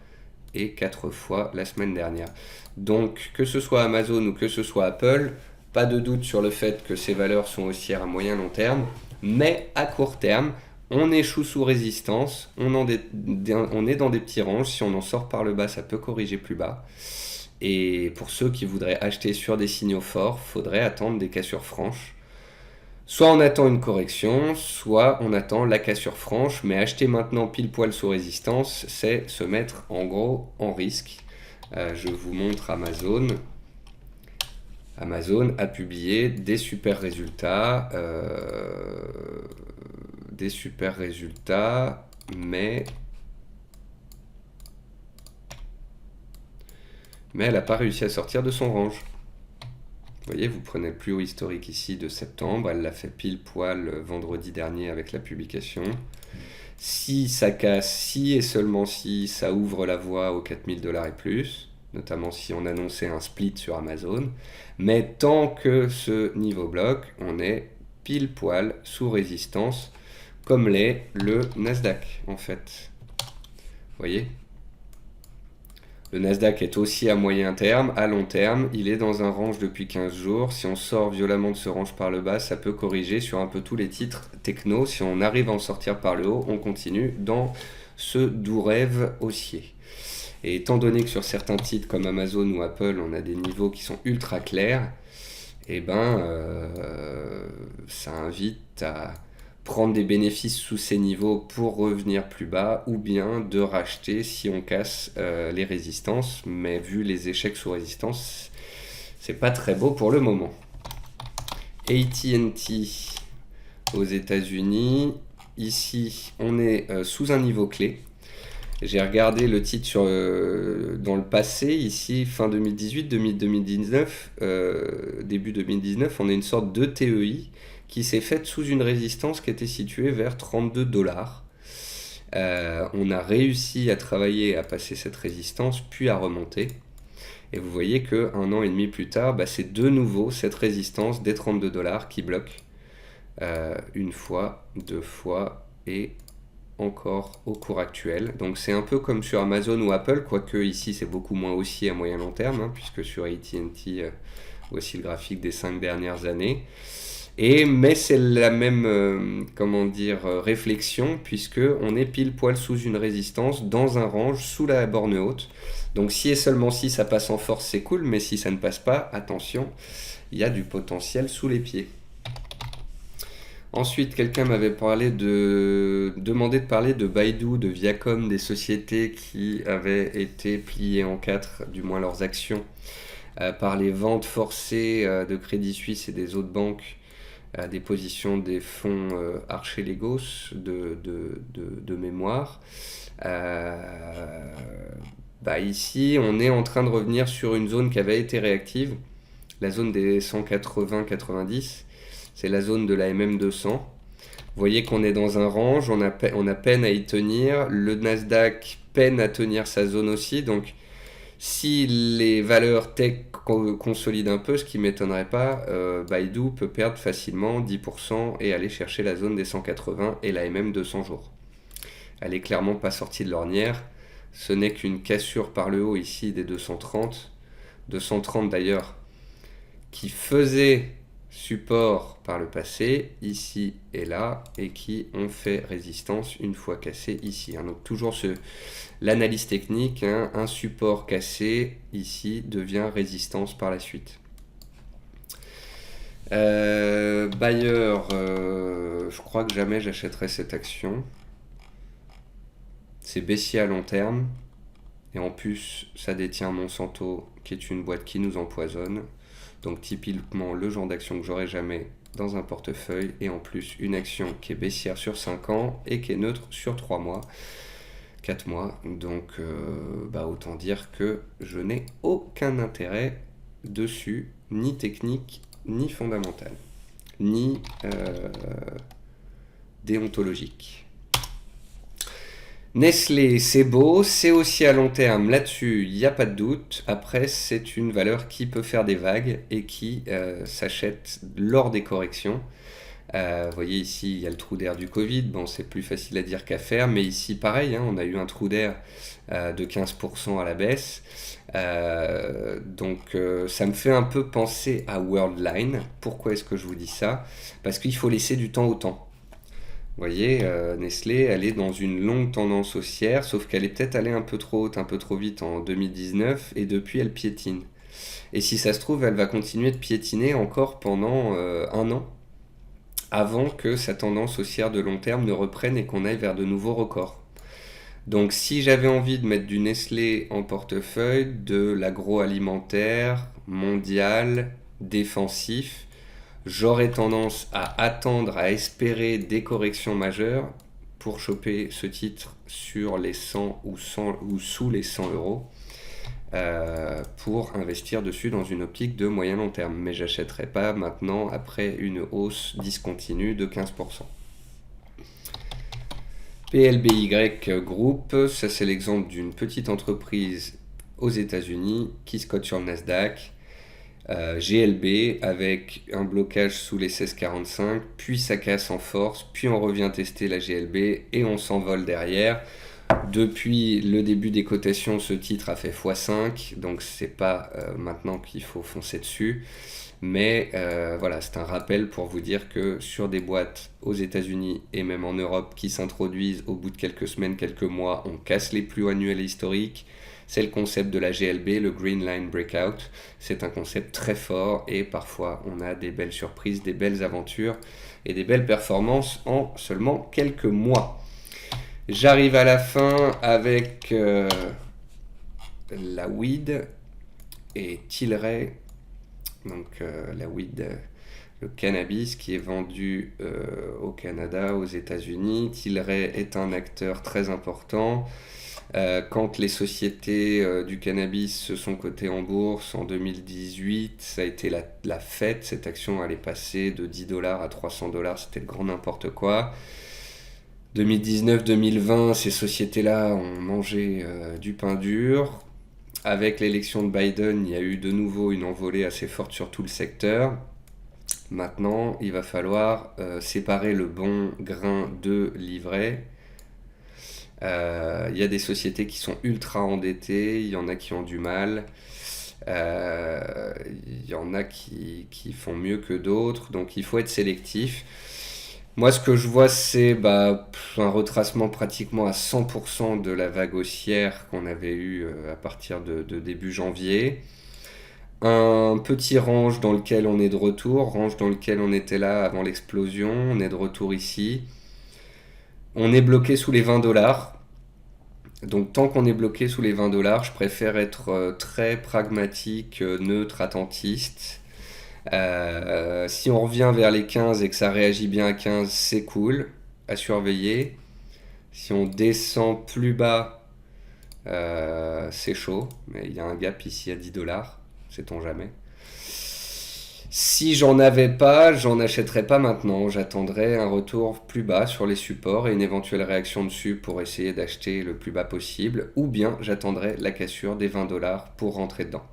et 4 fois la semaine dernière. Donc que ce soit Amazon ou que ce soit Apple, pas de doute sur le fait que ces valeurs sont haussières à moyen long terme, mais à court terme, On échoue sous résistance, on est dans des petits ranges, si on en sort par le bas, ça peut corriger plus bas. Et pour ceux qui voudraient acheter sur des signaux forts, faudrait attendre des cassures franches. Soit on attend une correction, soit on attend la cassure franche, mais acheter maintenant pile poil sous résistance, c'est se mettre en gros en risque. Je vous montre Amazon. Amazon a publié des super résultats, mais elle n'a pas réussi à sortir de son range. Vous voyez, vous prenez le plus haut historique ici de septembre, elle l'a fait pile poil vendredi dernier avec la publication. Si ça casse, si et seulement si ça ouvre la voie aux 4000$ et plus, notamment si on annonçait un split sur Amazon, mais tant que ce niveau bloque, on est pile poil sous résistance, comme l'est le Nasdaq en fait. Vous voyez ? Le Nasdaq est aussi à moyen terme, à long terme, il est dans un range depuis 15 jours. Si on sort violemment de ce range par le bas, ça peut corriger sur un peu tous les titres techno. Si on arrive à en sortir par le haut, on continue dans ce doux rêve haussier. Et étant donné que sur certains titres comme Amazon ou Apple, on a des niveaux qui sont ultra clairs, ça invite à prendre des bénéfices sous ces niveaux pour revenir plus bas, ou bien de racheter si on casse les résistances, mais vu les échecs sous résistance, c'est pas très beau pour le moment. AT&T aux États-Unis, ici on est sous un niveau clé. J'ai regardé le titre dans le passé, ici fin 2018, 2019, début 2019, on a une sorte de TEI qui s'est faite sous une résistance qui était située vers 32$. On a réussi à travailler, à passer cette résistance, puis à remonter. Et vous voyez qu'un an et demi plus tard, c'est de nouveau cette résistance des 32$ qui bloque une fois, deux fois et encore au cours actuel. Donc c'est un peu comme sur Amazon ou Apple, quoique ici c'est beaucoup moins haussier à moyen long terme, puisque sur AT&T, voici le graphique des 5 dernières années. Mais c'est la même réflexion, puisque on est pile poil sous une résistance dans un range sous la borne haute. Donc si et seulement si ça passe en force, c'est cool, mais si ça ne passe pas, attention, il y a du potentiel sous les pieds. Ensuite, quelqu'un m'avait demandé de parler de Baidu, de Viacom, des sociétés qui avaient été pliées en quatre, du moins leurs actions, par les ventes forcées de Crédit Suisse et des autres banques à des positions des fonds Archegos de mémoire. Ici, on est en train de revenir sur une zone qui avait été réactive, la zone des 180-90. C'est la zone de la MM200. Vous voyez qu'on est dans un range, on a peine à y tenir. Le Nasdaq peine à tenir sa zone aussi. Donc, si les valeurs tech consolident un peu, ce qui ne m'étonnerait pas, Baidu peut perdre facilement 10% et aller chercher la zone des 180 et la MM200 jours. Elle n'est clairement pas sortie de l'ornière. Ce n'est qu'une cassure par le haut ici des 230. 230 d'ailleurs, qui faisait support par le passé, ici et là, et qui ont fait résistance une fois cassé ici. Donc toujours l'analyse technique, un support cassé ici devient résistance par la suite. Bayer, je crois que jamais j'achèterai cette action. C'est baissier à long terme, et en plus ça détient Monsanto, qui est une boîte qui nous empoisonne. Donc typiquement le genre d'action que j'aurai jamais dans un portefeuille, et en plus une action qui est baissière sur 5 ans et qui est neutre sur 3 mois, 4 mois. Donc autant dire que je n'ai aucun intérêt dessus, ni technique, ni fondamental, ni déontologique. Nestlé, c'est beau, c'est aussi à long terme, là-dessus, il n'y a pas de doute. Après, c'est une valeur qui peut faire des vagues et qui s'achète lors des corrections. Vous voyez ici, il y a le trou d'air du Covid. Bon, c'est plus facile à dire qu'à faire, mais ici, pareil, on a eu un trou d'air de 15% à la baisse. Donc, ça me fait un peu penser à Worldline. Pourquoi est-ce que je vous dis ça ? Parce qu'il faut laisser du temps au temps. Vous voyez, Nestlé, elle est dans une longue tendance haussière, sauf qu'elle est peut-être allée un peu trop haute, un peu trop vite en 2019, et depuis elle piétine. Et si ça se trouve, elle va continuer de piétiner encore pendant un an, avant que sa tendance haussière de long terme ne reprenne et qu'on aille vers de nouveaux records. Donc si j'avais envie de mettre du Nestlé en portefeuille, de l'agroalimentaire, mondial, défensif, j'aurais tendance à attendre, à espérer des corrections majeures pour choper ce titre sur les 100 ou sous les 100 euros pour investir dessus dans une optique de moyen long terme. Mais j'achèterai pas maintenant après une hausse discontinue de 15%. PLBY Group, ça c'est l'exemple d'une petite entreprise aux États-Unis qui se cote sur le Nasdaq. GLB avec un blocage sous les 16,45, puis ça casse en force, puis on revient tester la GLB et on s'envole derrière. Depuis le début des cotations, ce titre a fait x5, donc c'est pas maintenant qu'il faut foncer dessus. Mais voilà, c'est un rappel pour vous dire que sur des boîtes aux États-Unis et même en Europe qui s'introduisent au bout de quelques semaines, quelques mois, on casse les plus annuels historiques. C'est le concept de la GLB, le Green Line Breakout. C'est un concept très fort et parfois on a des belles surprises, des belles aventures et des belles performances en seulement quelques mois. J'arrive à la fin avec la weed et Tilray. Donc la weed, le cannabis qui est vendu au Canada, aux États-Unis. Tilray est un acteur très important. Quand les sociétés du cannabis se sont cotées en bourse en 2018, ça a été la fête. Cette action allait passer de 10 dollars à 300 dollars, c'était le grand n'importe quoi. 2019-2020, ces sociétés-là ont mangé du pain dur. Avec l'élection de Biden, il y a eu de nouveau une envolée assez forte sur tout le secteur. Maintenant, il va falloir séparer le bon grain de l'ivraie. Il y a des sociétés qui sont ultra endettées, il y en a qui ont du mal, il y en a qui font mieux que d'autres, donc il faut être sélectif. Moi, ce que je vois, c'est un retracement pratiquement à 100% de la vague haussière qu'on avait eue à partir de début janvier. Un petit range dans lequel on est de retour, range dans lequel on était là avant l'explosion, on est de retour ici. On est bloqué sous les 20 dollars. Donc tant qu'on est bloqué sous les 20 dollars, je préfère être très pragmatique, neutre, attentiste. Si on revient vers les 15 et que ça réagit bien à 15, c'est cool, à surveiller. Si on descend plus bas, c'est chaud, mais il y a un gap ici à 10 dollars, sait-on jamais. Si j'en avais pas, j'en achèterais pas maintenant. J'attendrais un retour plus bas sur les supports et une éventuelle réaction dessus pour essayer d'acheter le plus bas possible. Ou bien j'attendrais la cassure des 20 dollars pour rentrer dedans.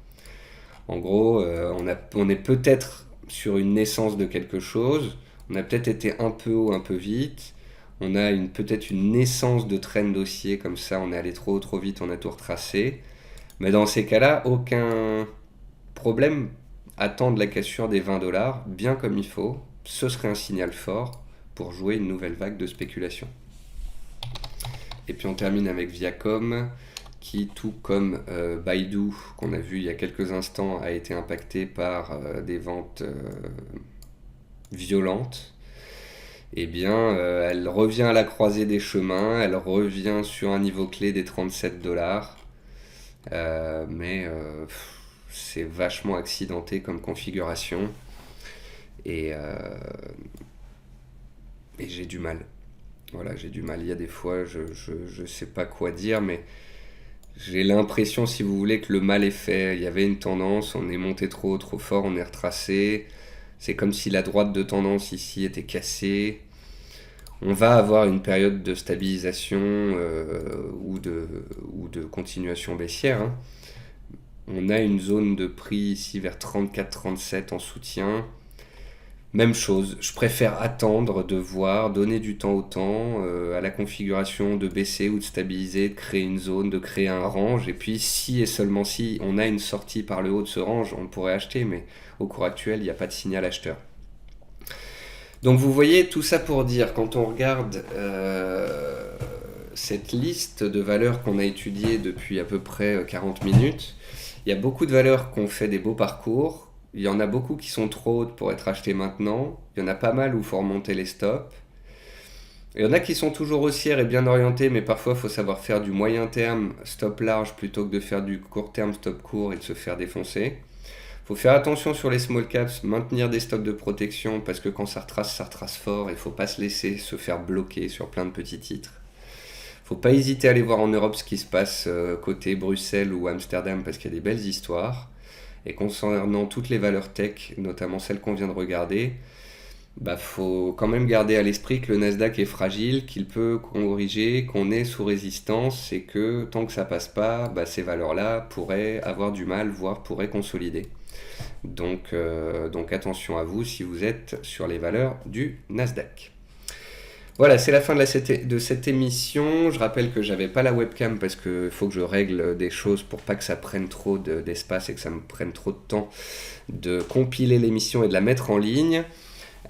En gros, on est peut-être sur une naissance de quelque chose. On a peut-être été un peu haut, un peu vite. On a peut-être une naissance de trend haussier comme ça. On est allé trop haut, trop vite, on a tout retracé. Mais dans ces cas-là, aucun problème. Attendre la cassure des 20 dollars, bien comme il faut, ce serait un signal fort pour jouer une nouvelle vague de spéculation. Et puis on termine avec Viacom, qui tout comme Baidu, qu'on a vu il y a quelques instants, a été impacté par des ventes violentes. Eh bien, elle revient à la croisée des chemins, elle revient sur un niveau clé des 37 dollars. Mais c'est vachement accidenté comme configuration et j'ai du mal. Voilà, j'ai du mal. Il y a des fois, je sais pas quoi dire, mais j'ai l'impression, si vous voulez, que le mal est fait. Il y avait une tendance, on est monté trop haut, trop fort, on est retracé. C'est comme si la droite de tendance ici était cassée. On va avoir une période de stabilisation ou de continuation baissière, hein. On a une zone de prix ici vers 34-37 en soutien. Même chose, je préfère attendre de voir, donner du temps au temps, à la configuration de baisser ou de stabiliser, de créer une zone, de créer un range. Et puis si et seulement si on a une sortie par le haut de ce range, on pourrait acheter, mais au cours actuel, il n'y a pas de signal acheteur. Donc vous voyez tout ça pour dire, quand on regarde cette liste de valeurs qu'on a étudiées depuis à peu près 40 minutes, il y a beaucoup de valeurs qui ont fait des beaux parcours. Il y en a beaucoup qui sont trop hautes pour être achetées maintenant. Il y en a pas mal où il faut remonter les stops. Il y en a qui sont toujours haussières et bien orientées, mais parfois il faut savoir faire du moyen terme stop large plutôt que de faire du court terme stop court et de se faire défoncer. Il faut faire attention sur les small caps, maintenir des stocks de protection parce que quand ça retrace fort et il ne faut pas se laisser se faire bloquer sur plein de petits titres. Faut pas hésiter à aller voir en Europe ce qui se passe côté Bruxelles ou Amsterdam parce qu'il y a des belles histoires. Et concernant toutes les valeurs tech, notamment celles qu'on vient de regarder, bah faut quand même garder à l'esprit que le Nasdaq est fragile, qu'il peut corriger, qu'on est sous résistance et que tant que ça passe pas, bah ces valeurs-là pourraient avoir du mal, voire pourraient consolider. Donc attention à vous si vous êtes sur les valeurs du Nasdaq. Voilà, c'est la fin de cette émission. Je rappelle que j'avais pas la webcam parce qu'il faut que je règle des choses pour pas que ça prenne trop d'espace et que ça me prenne trop de temps de compiler l'émission et de la mettre en ligne.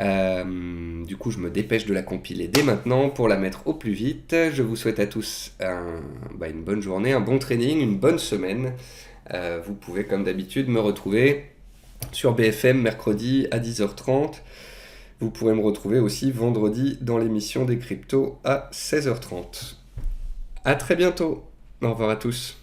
Du coup, je me dépêche de la compiler dès maintenant pour la mettre au plus vite. Je vous souhaite à tous une bonne journée, un bon training, une bonne semaine. Vous pouvez, comme d'habitude, me retrouver sur BFM mercredi à 10h30. Vous pourrez me retrouver aussi vendredi dans l'émission des cryptos à 16h30. À très bientôt. Au revoir à tous.